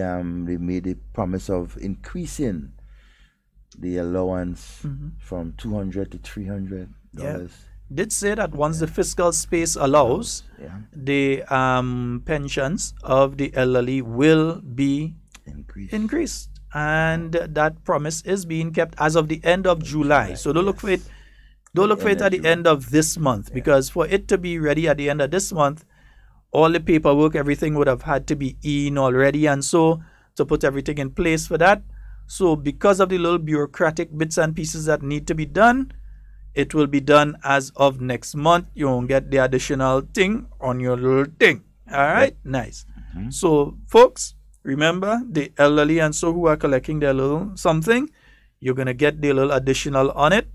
made a promise of increasing the allowance from $200 to $300. Did say that once the fiscal space allows, the pensions of the elderly will be increased. And that promise is being kept as of the end of July. So don't look for it. Don't look for it at the end of this month, because for it to be ready at the end of this month, all the paperwork, everything would have had to be in already, and so to put everything in place for that. So because of the little bureaucratic bits and pieces that need to be done, it will be done as of next month. You won't get the additional thing on your little thing. All right? Nice. So, folks, remember, the elderly and so who are collecting their little something, you're going to get the little additional on it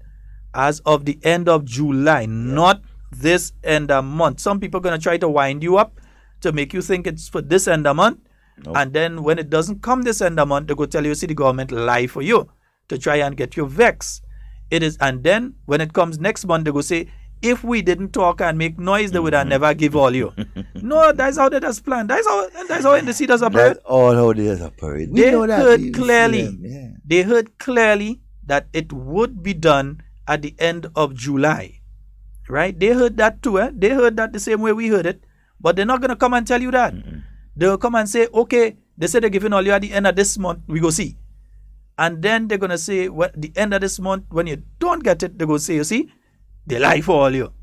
as of the end of July, not this end of month. Some people are going to try to wind you up to make you think it's for this end of month. And then when it doesn't come this end of month, they go tell you, see, the government lie for you to try and get you vexed. It is, and then when it comes next month, they go say, if we didn't talk and make noise, they would have never give all you. No, that's how they does plan. That's how NDC does operate. That's all how they does operate. They heard clearly. They heard clearly that it would be done at the end of July. Right? They heard that too. They heard that the same way we heard it. But they're not going to come and tell you that. They'll come and say, okay, they said they're giving all you at the end of this month. We go see. And then they're going to say, well, the end of this month, when you don't get it, they're going to say, you see, they lie for all you.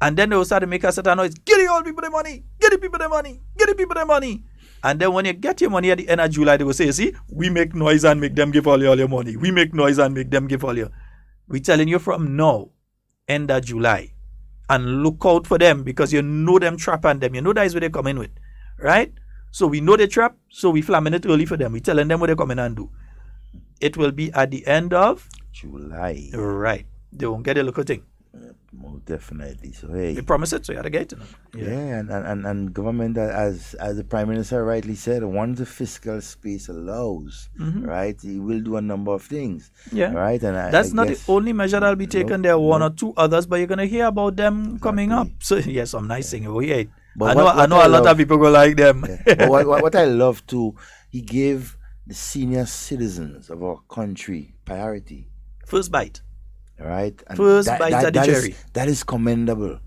And then they will start to make a certain noise, get the old people the money, get the people the money, get the people the money. And then when you get your money at the end of July, they will say, you see, we make noise and make them give all your money. We make noise and make them give all you. We're telling you from now, end of July. And look out for them, because you know them trapping them. You know that is what they come in with. Right? So we know they trap, so we flamming it early for them. We're telling them what they come in and do. It will be at the end of July. Right. They won't get a local thing. Most definitely. So hey, they promise it, so you have to get it. And government, as the Prime Minister rightly said, once the fiscal space allows, right, he will do a number of things. Right. And that's not the only measure that'll be taken. There are one or two others, but you're gonna hear about them coming up. So some nice thing. Oh yeah. But I know a lot of people go like them. But what I love too, he gave the senior citizens of our country priority. First bite. right? And First bite at the cherry. That is commendable.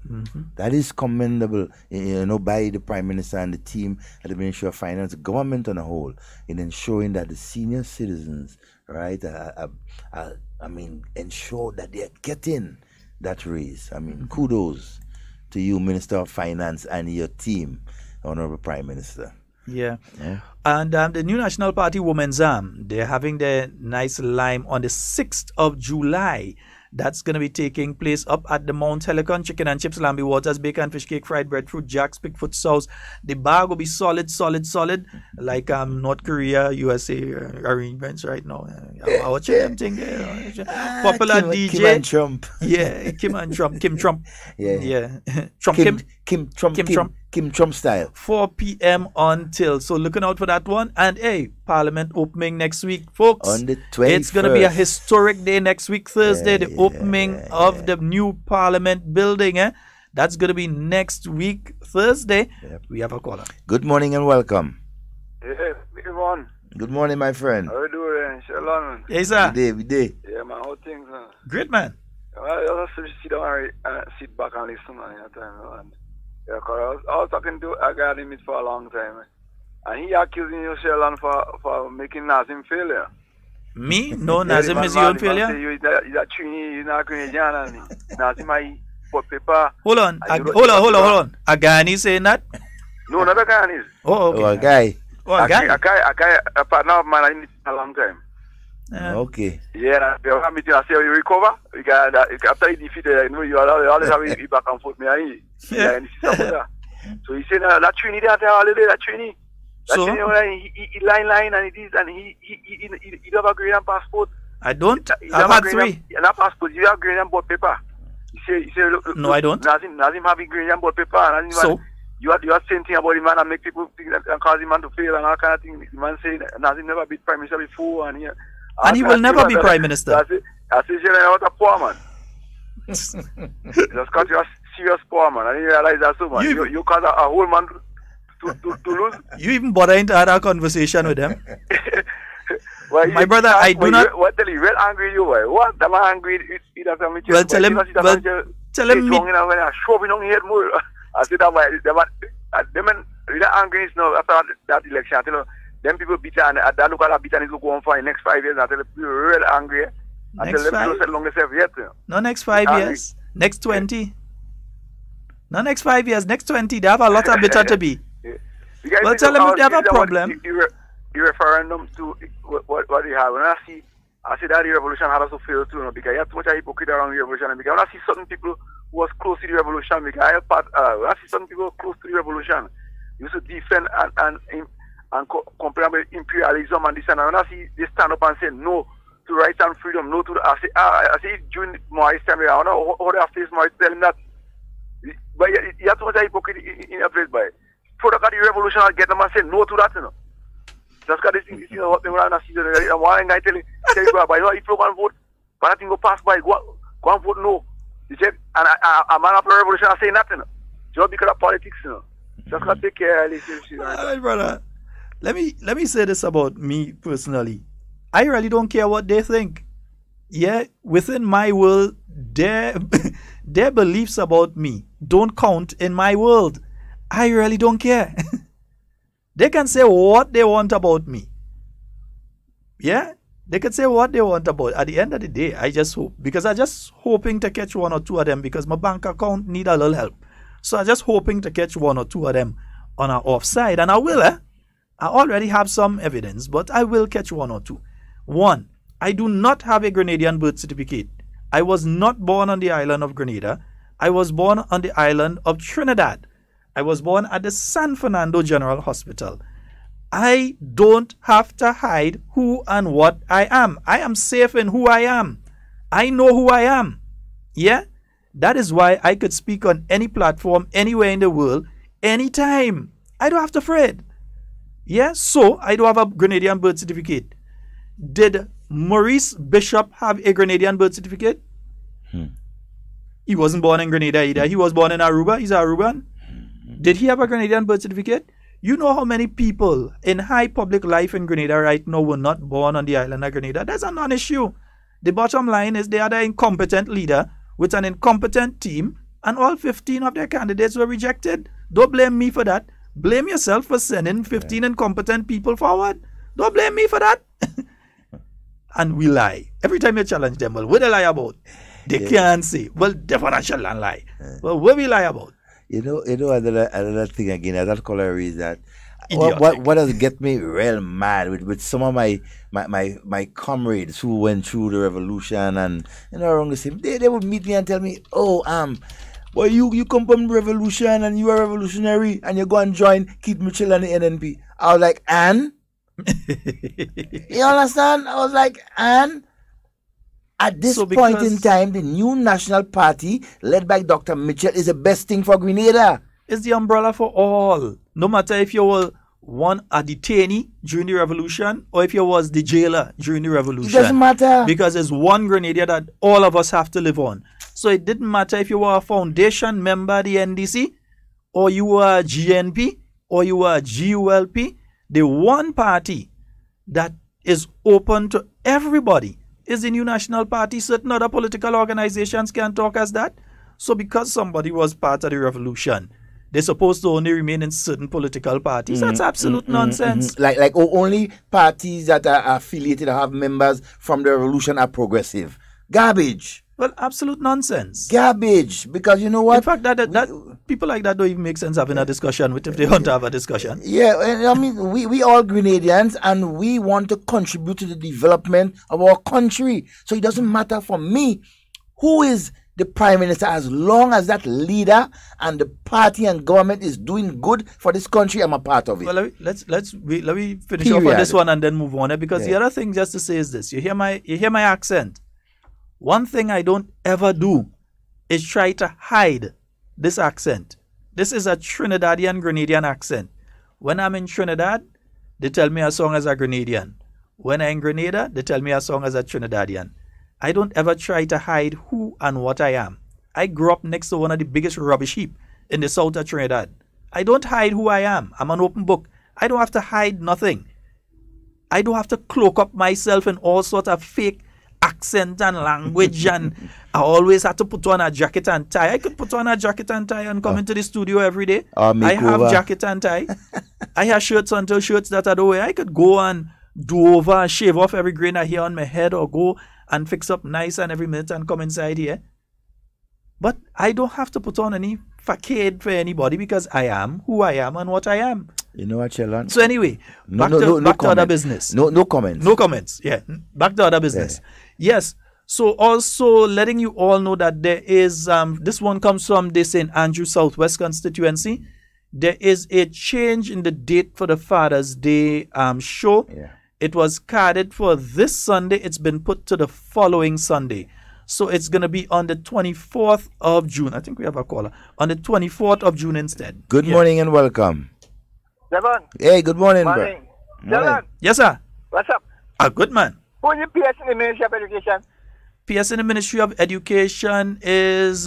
That is commendable, by the Prime Minister and the team at the Ministry of Finance, the government on a whole, in ensuring that the senior citizens, right, ensure that they are getting that raise. I mean, kudos to you, Minister of Finance, and your team, Honorable Prime Minister. Yeah. And the New National Party Women's Arm, they're having their nice lime on the 6th of July. That's going to be taking place up at the Mount Helicon. Chicken and chips, lambi waters, bacon, fish cake, fried bread, fruit jacks, Bigfoot sauce. The bar will be solid, like North Korea, USA arrangements right now. Watching them thing there. Popular DJ. Kim and Trump. Yeah, Kim and Trump. Kim Trump. Yeah. Kim Trump style. 4 p.m. until. So looking out for that one. And hey, Parliament opening next week, folks. On the 21st. It's going to be a historic day next week, Thursday, the opening of the new Parliament building. That's going to be next week, Thursday. Yep. We have a caller. Good morning and welcome. Yeah, good morning. Good morning, my friend. How you doing, Sheldon? Hey, sir. We day. Yeah, man, how things, man? Great, man. I just sit down and sit back and listen, man, in time, man. Yeah, cause I was talking to a guy in it for a long time, man. And he accusing you, Sheldon, for making Nazim failure. Me? No, Nazim is your own failure? You're a Trini, you're not Grenadian, and Nazim, I put paper. Hold on. A Ghanaian saying that? No, not a Ghanaian. Oh, okay. Oh, a guy. Oh, a guy. A partner of mine, I need a long time. Okay. Yeah, we have meeting. I say you recover. You got after you defeated, you always have it back and forth. So he said that Trini, that Trini. So he line and it is, and he have a Grenadian passport. I don't. I've had 3. And that passport, you have Grenadian board paper. He say look, no, I don't. Nazim have a Grenadian board paper. And so you are saying thing about the man and make people think and cause the man to fail and all kind of thing. The man say Nazim never beat Prime Minister before and he will never be Prime Minister. I say you're not a poor man. Just because you're a serious poor man, and you realize that so much. You cause a whole man to lose. You even bothering to have a conversation with them? My brother, I do not. What tell you? Well angry you boy. What the man angry? Well, tell him. Tell him. I said that them really angry now after that election. I tell you. Them people beat and that look at that beat and it will go on for the next 5 years. I tell them people real angry. I tell them people settle on themselves yet. No next 5 years. Next 20. No next 5 years. Next 20. They have a lot of better to be. Well, tell them if they have a problem. The referendum to what they have. When I see that the revolution had also failed too, because you have too much hypocrisy around the revolution. Because when I see certain people who was close to the revolution, because when I see certain people close to the revolution, used to defend and complain about imperialism and this and that. When I see they stand up and say no to rights and freedom, no to I say during Maurice time, I don't know how they have faced Maurice telling that. But you have too much hypocrisy in a place, by product of the revolution, I'll get them and say no to that, Just because this thing, what they want to see, one guy tell you, if you go and vote, but that thing go pass by, go and vote no. You check, and a man of the revolution I say nothing, just because of politics, Just got to take care of this. All right, brother. Let me say this about me personally. I really don't care what they think. Yeah, within my world, their beliefs about me don't count in my world. I really don't care. They can say what they want about me. Yeah, they can say what they want about. At the end of the day, I just hope, because I'm just hoping to catch 1 or 2 of them, because my bank account need a little help. So I'm just hoping to catch 1 or 2 of them on our offside, and I will. I already have some evidence, but I will catch 1 or 2. 1, I do not have a Grenadian birth certificate. I was not born on the island of Grenada. I was born on the island of Trinidad. I was born at the San Fernando General Hospital. I don't have to hide who and what I am. I am safe in who I am. I know who I am. Yeah? That is why I could speak on any platform, anywhere in the world, anytime. I don't have to fret. Yeah? So, I do have a Grenadian birth certificate. Did Maurice Bishop have a Grenadian birth certificate? He wasn't born in Grenada either. He was born in Aruba. He's Aruban. Did he have a Grenadian birth certificate? You know how many people in high public life in Grenada right now were not born on the island of Grenada? That's a non-issue. The bottom line is they had an incompetent leader with an incompetent team, and all 15 of their candidates were rejected. Don't blame me for that. Blame yourself for sending 15 incompetent people forward. Don't blame me for that. And we lie. Every time you challenge them, well, what they lie about? They can't say. Well, definitely Sheldon lie. Well, what we lie about? Another thing again, that color is that what does get me real mad with some of my comrades who went through the revolution and around the same, they would meet me and tell me, well, you come from the revolution and you are revolutionary and you go and join Keith Mitchell and the NNP. I was like, and? You understand? I was like, and? At this point in time, the new National Party, led by Dr. Mitchell, is the best thing for Grenada. It's the umbrella for all. No matter if you were a detainee during the revolution or if you was the jailer during the revolution. It doesn't matter. Because it's one Grenada that all of us have to live on. So it didn't matter if you were a foundation member of the NDC or you were a GNP or you were a GULP. The one party that is open to everybody is the new National Party. Certain other political organizations can't talk as that. So because somebody was part of the revolution, they're supposed to only remain in certain political parties. That's absolute nonsense. Like only parties that are affiliated or have members from the revolution are progressive. Garbage. Well, absolute nonsense. Garbage. Because you know what? In fact, that people like that don't even make sense having a discussion with if they want to have a discussion. Yeah, I mean, we all Grenadians and we want to contribute to the development of our country. So it doesn't matter for me who is the Prime Minister, as long as that leader and the party and government is doing good for this country, I'm a part of it. Well, let me finish off on this one and then move on. Because the other thing just to say is this: you hear my accent. One thing I don't ever do is try to hide this accent. This is a Trinidadian Grenadian accent. When I'm in Trinidad, they tell me a song as a Grenadian. When I'm in Grenada, they tell me a song as a Trinidadian. I don't ever try to hide who and what I am. I grew up next to one of the biggest rubbish heap in the south of Trinidad. I don't hide who I am. I'm an open book. I don't have to hide nothing. I don't have to cloak up myself in all sorts of fake accent and language, and I always have to put on a jacket and tie. I could put on a jacket and tie and come into the studio every day. I have jacket and tie. I have shirts until shirts that I don't wear. I could go and do over and shave off every grain of hair on my head or go and fix up nice and every minute and come inside here. But I don't have to put on any facade for anybody because I am who I am and what I am. You know what, Sheldon? So anyway, back to other business. No comments. No comments. Yeah. Back to other business. Yeah. Yes. So also letting you all know that there is, this one comes from the St. Andrew Southwest constituency. There is a change in the date for the Father's Day show. Yeah. It was carded for this Sunday. It's been put to the following Sunday. So it's going to be on the 24th of June. I think we have a caller. On the 24th of June instead. Good morning and welcome. Devon. Hey, good morning, bro. Devon. Yes, sir. What's up? Good man. Who is the PS in the Ministry of Education? PS in the Ministry of Education is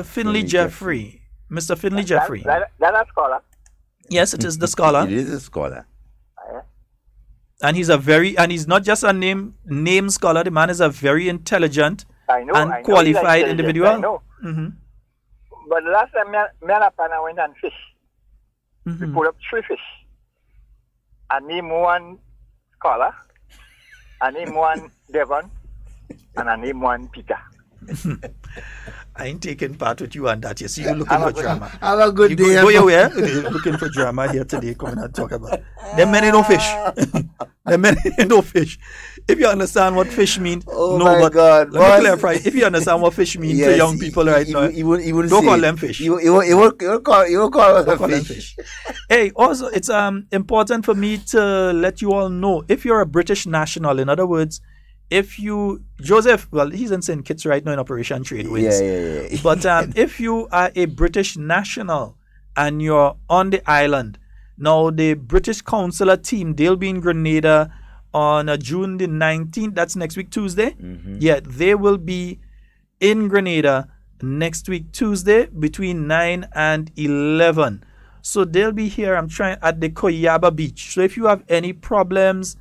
Finley Jeffrey. Mr. Finley Jeffrey. That's a scholar. Yes, it is the scholar. It is a scholar. And he's not just a name scholar. The man is a very intelligent and qualified individual. I know. But the last time me and a partner went and fish. We pulled up 3 fish. I name one scholar, I name one Devon, and I name one Peter. I ain't taking part with you on that. You see, you're looking for drama. Have a good day. Go your way. You're looking for drama here today. Coming and talk about it. There many no fish. There many no fish. If you understand what fish means, God. Let me clarify. If you understand what fish means to young people right now, don't call them fish. You will call them fish. Hey, also, it's important for me to let you all know, if you're a British national, in other words, if you, Joseph, well, he's in St. Kitts right now in Operation Trade Winds. Yeah. But if you are a British national and you're on the island, now the British consular team, they'll be in Grenada on June the 19th. That's next week, Tuesday. Yeah, they will be in Grenada next week, Tuesday, between 9 and 11. So they'll be here, at the Koyaba Beach. So if you have any problems,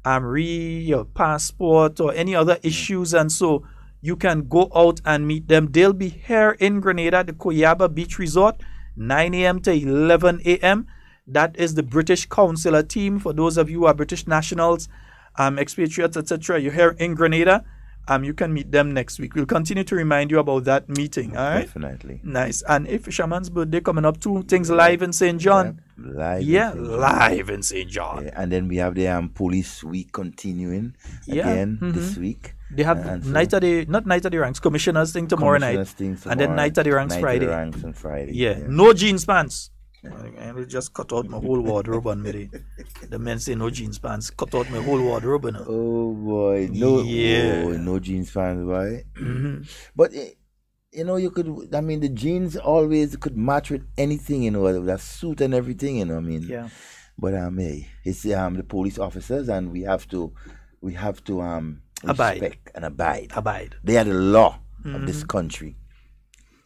your passport or any other issues, and so you can go out and meet them. They'll be here in Grenada, the Koyaba Beach Resort, 9 a.m. to 11 a.m. That is the British Consular team. For those of you who are British nationals, expatriates, etc., you're here in Grenada. You can meet them next week. We'll continue to remind you about that meeting. All right? Definitely. Nice. And if Fisherman's birthday coming up, 2 things live in St. John. Live in St. John. Yeah, and then we have the police week continuing again this week. They have not night of the ranks, commissioners thing tomorrow night. And then night of the ranks Friday. On Friday. Yeah. No jeans pants. And they just cut out my whole wardrobe on me. The men say no jeans pants. Cut out my whole wardrobe. Now. Oh boy, no jeans pants, boy. But you could. I mean, the jeans always could match with anything. With a suit and everything. I mean. Yeah. But hey, it's the police officers, and we have to respect and abide. They are the law of this country.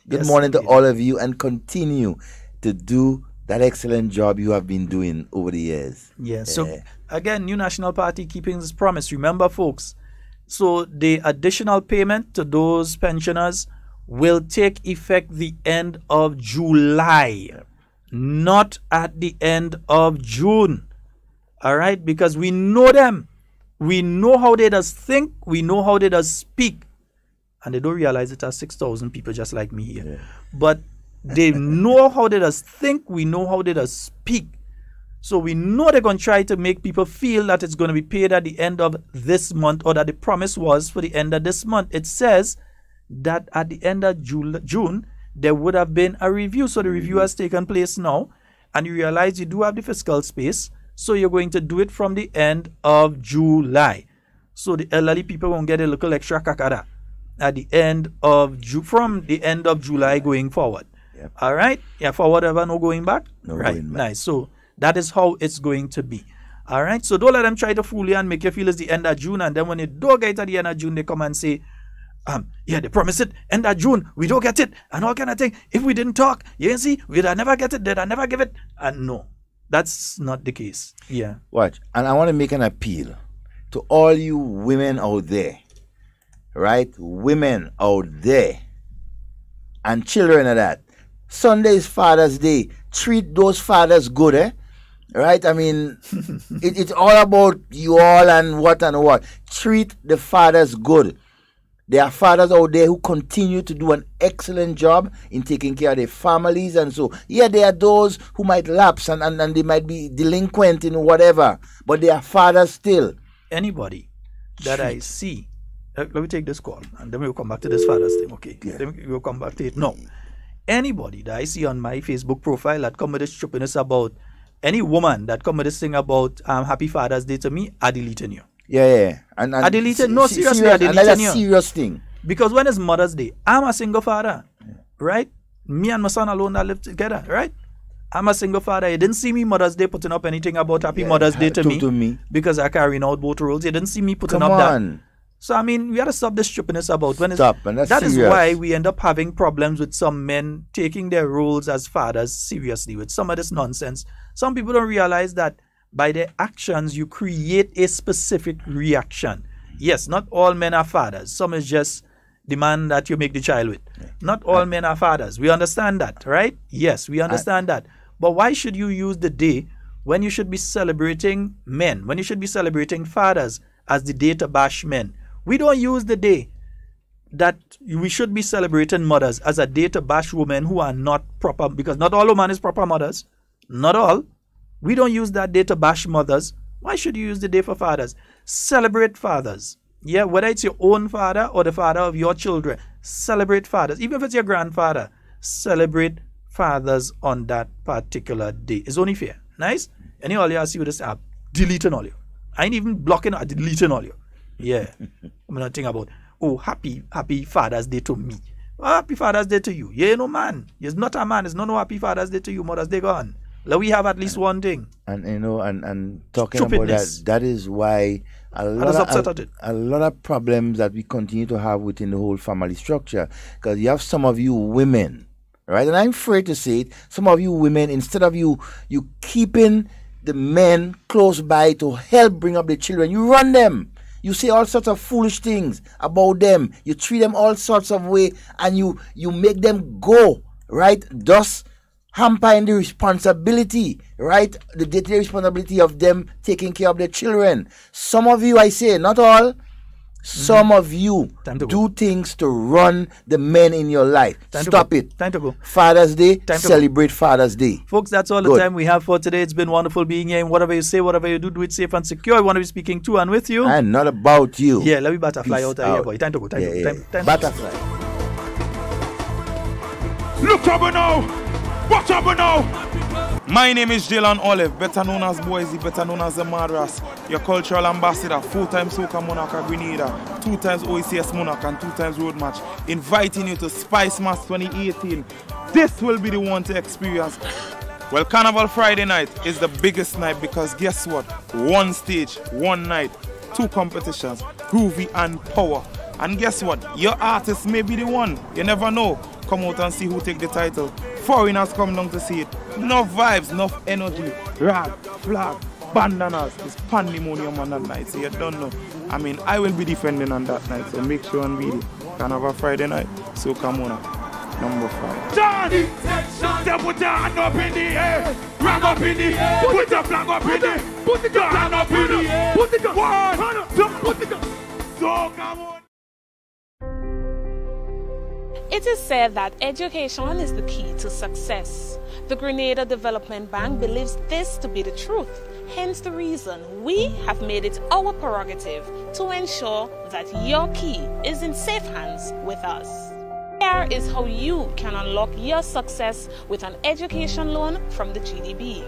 Good morning to all of you, and continue to do that excellent job you have been doing over the years. Yeah. So again, New National Party keeping its promise. Remember, folks, so the additional payment to those pensioners will take effect the end of July, not at the end of June. All right? Because we know them. We know how they does think. We know how they does speak. And they don't realize it are 6,000 people just like me here. Yeah. But they know how they does think. We know how they does speak. So we know they're going to try to make people feel that it's going to be paid at the end of this month, or that the promise was for the end of this month. It says that at the end of June, there would have been a review. So the review has taken place now, and you realize you do have the fiscal space. So you're going to do it from the end of July. So the elderly people won't get a little extra kakada at the end of from the end of July going forward. Yep. All right? Yeah, for whatever, no going back? No right. going back. Nice. So that is how it's going to be. All right? So don't let them try to fool you and make you feel it's the end of June. And then when you don't get at the end of June, they come and say, they promise it, end of June, we don't get it, and all kind of thing. If we didn't talk, you see, we'd never get it, they'd never give it. And no, that's not the case. Yeah. Watch. And I want to make an appeal to all you women out there, right? Women out there and children of that. Sunday is Father's Day. Treat those fathers good, right? I mean, it's all about you all and what. Treat the fathers good. There are fathers out there who continue to do an excellent job in taking care of their families. And so, there are those who might lapse and they might be delinquent in whatever. But they are fathers still. Anybody that I see, let me take this call and then we'll come back to this father's thing, okay? Yeah. Then we'll come back to it. No. Anybody that I see on my Facebook profile that come with this stupidness about any woman that come with this thing about Happy Father's Day to me, I deleting you. Yeah. And I deleted. No, seriously, I deleted another you. serious thing. Because when it's Mother's Day, I'm a single father, right? Me and my son alone that live together, right? I'm a single father. You didn't see me Mother's Day putting up anything about Happy Mother's Day to me because I carrying out both roles. You didn't see me putting up that. So, I mean, we got to stop this stupidness about when it's... That is why we end up having problems with some men taking their roles as fathers seriously with some of this nonsense. Some people don't realize that by their actions, you create a specific reaction. Yes, not all men are fathers. Some is just the man that you make the child with. Not all men are fathers. We understand that, right? Yes, we understand that. But why should you use the day when you should be celebrating men, when you should be celebrating fathers as the day to bash men? We don't use the day that we should be celebrating mothers as a day to bash women who are not proper, because not all women is proper mothers. Not all. We don't use that day to bash mothers. Why should you use the day for fathers? Celebrate fathers. Yeah, whether it's your own father or the father of your children, celebrate fathers. Even if it's your grandfather, celebrate fathers on that particular day. It's only fair. Nice? Any all you see with this app, deleting all you. I ain't even blocking or deleting all you. Yeah. I'm not thinking about, happy Father's Day to me. Well, happy Father's Day to you. Yeah, no man. You're not a man. It's not no happy Father's Day to you. Mother's Day gone. Let we have at least one thing. And and talking about that is why a lot of problems that we continue to have within the whole family structure. Because you have some of you women, right? And I'm afraid to say it, some of you women, instead of you keeping the men close by to help bring up the children. You run them. You say all sorts of foolish things about them. You treat them all sorts of way, and you make them go, right? Thus hampering the responsibility, right? The day-to-day responsibility of them taking care of their children. Some of you, I say, not all, some of you do things to run the men in your life. Stop it. Time to go. Father's Day, celebrate Father's Day. Folks, that's all the time we have for today. It's been wonderful being here. And whatever you say, whatever you do it safe and secure. I want to be speaking to and with you. And not about you. Yeah, let me butterfly out of here, boy. Time to go. Time butterfly. Look up now. Watch up now. My name is Jalen Olive, better known as Boise, better known as the Madras, your cultural ambassador, 4-time Soca Monarch of Grenada, 2 times OECS Monarch and 2 times Road Match, inviting you to Spice Mass 2018. This will be the one to experience. Well, Carnival Friday night is the biggest night because guess what? 1 stage, 1 night, 2 competitions, groovy and power. And guess what? Your artist may be the one. You never know. Come out and see who take the title. Foreigners come down to see it. Enough vibes, enough energy. Rag, flag, bandanas. It's pandemonium on that night, so you don't know. I mean, I will be defending on that night, so make sure and be there. Carnival Friday night, so come on up. Number 5. John! Put your hand up in the air. Rag up in the air. Put your flag up in the air. Put your hand up in the air. Put the gun. 1, 2, put the gun. So come on. It is said that education is the key to success. The Grenada Development Bank believes this to be the truth. Hence the reason we have made it our prerogative to ensure that your key is in safe hands with us. Here is how you can unlock your success with an education loan from the GDB.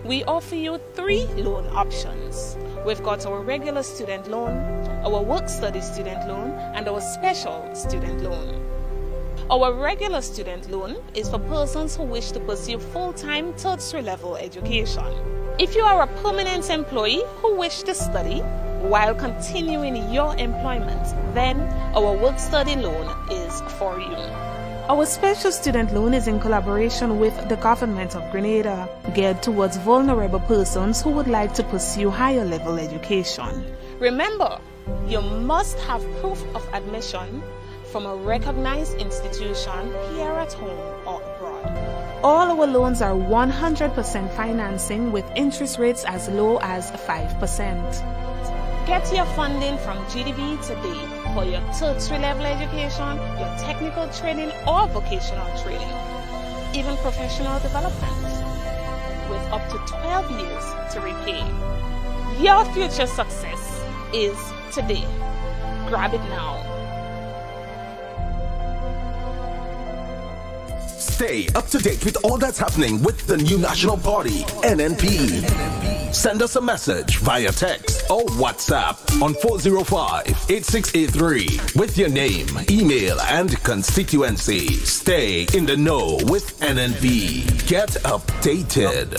We offer you 3 loan options. We've got our regular student loan, our work-study student loan, and our special student loan. Our regular student loan is for persons who wish to pursue full-time tertiary level education. If you are a permanent employee who wish to study while continuing your employment, then our work-study loan is for you. Our special student loan is in collaboration with the government of Grenada, geared towards vulnerable persons who would like to pursue higher level education. Remember, you must have proof of admission from a recognized institution here at home or abroad. All our loans are 100% financing with interest rates as low as 5%. Get your funding from GDB today for your tertiary level education, your technical training or vocational training, even professional development, with up to 12 years to repay. Your future success is today. Grab it now. Stay up to date with all that's happening with the new national party, NNP. Send us a message via text or WhatsApp on 405-8683 with your name, email, and constituency. Stay in the know with NNP. Get updated.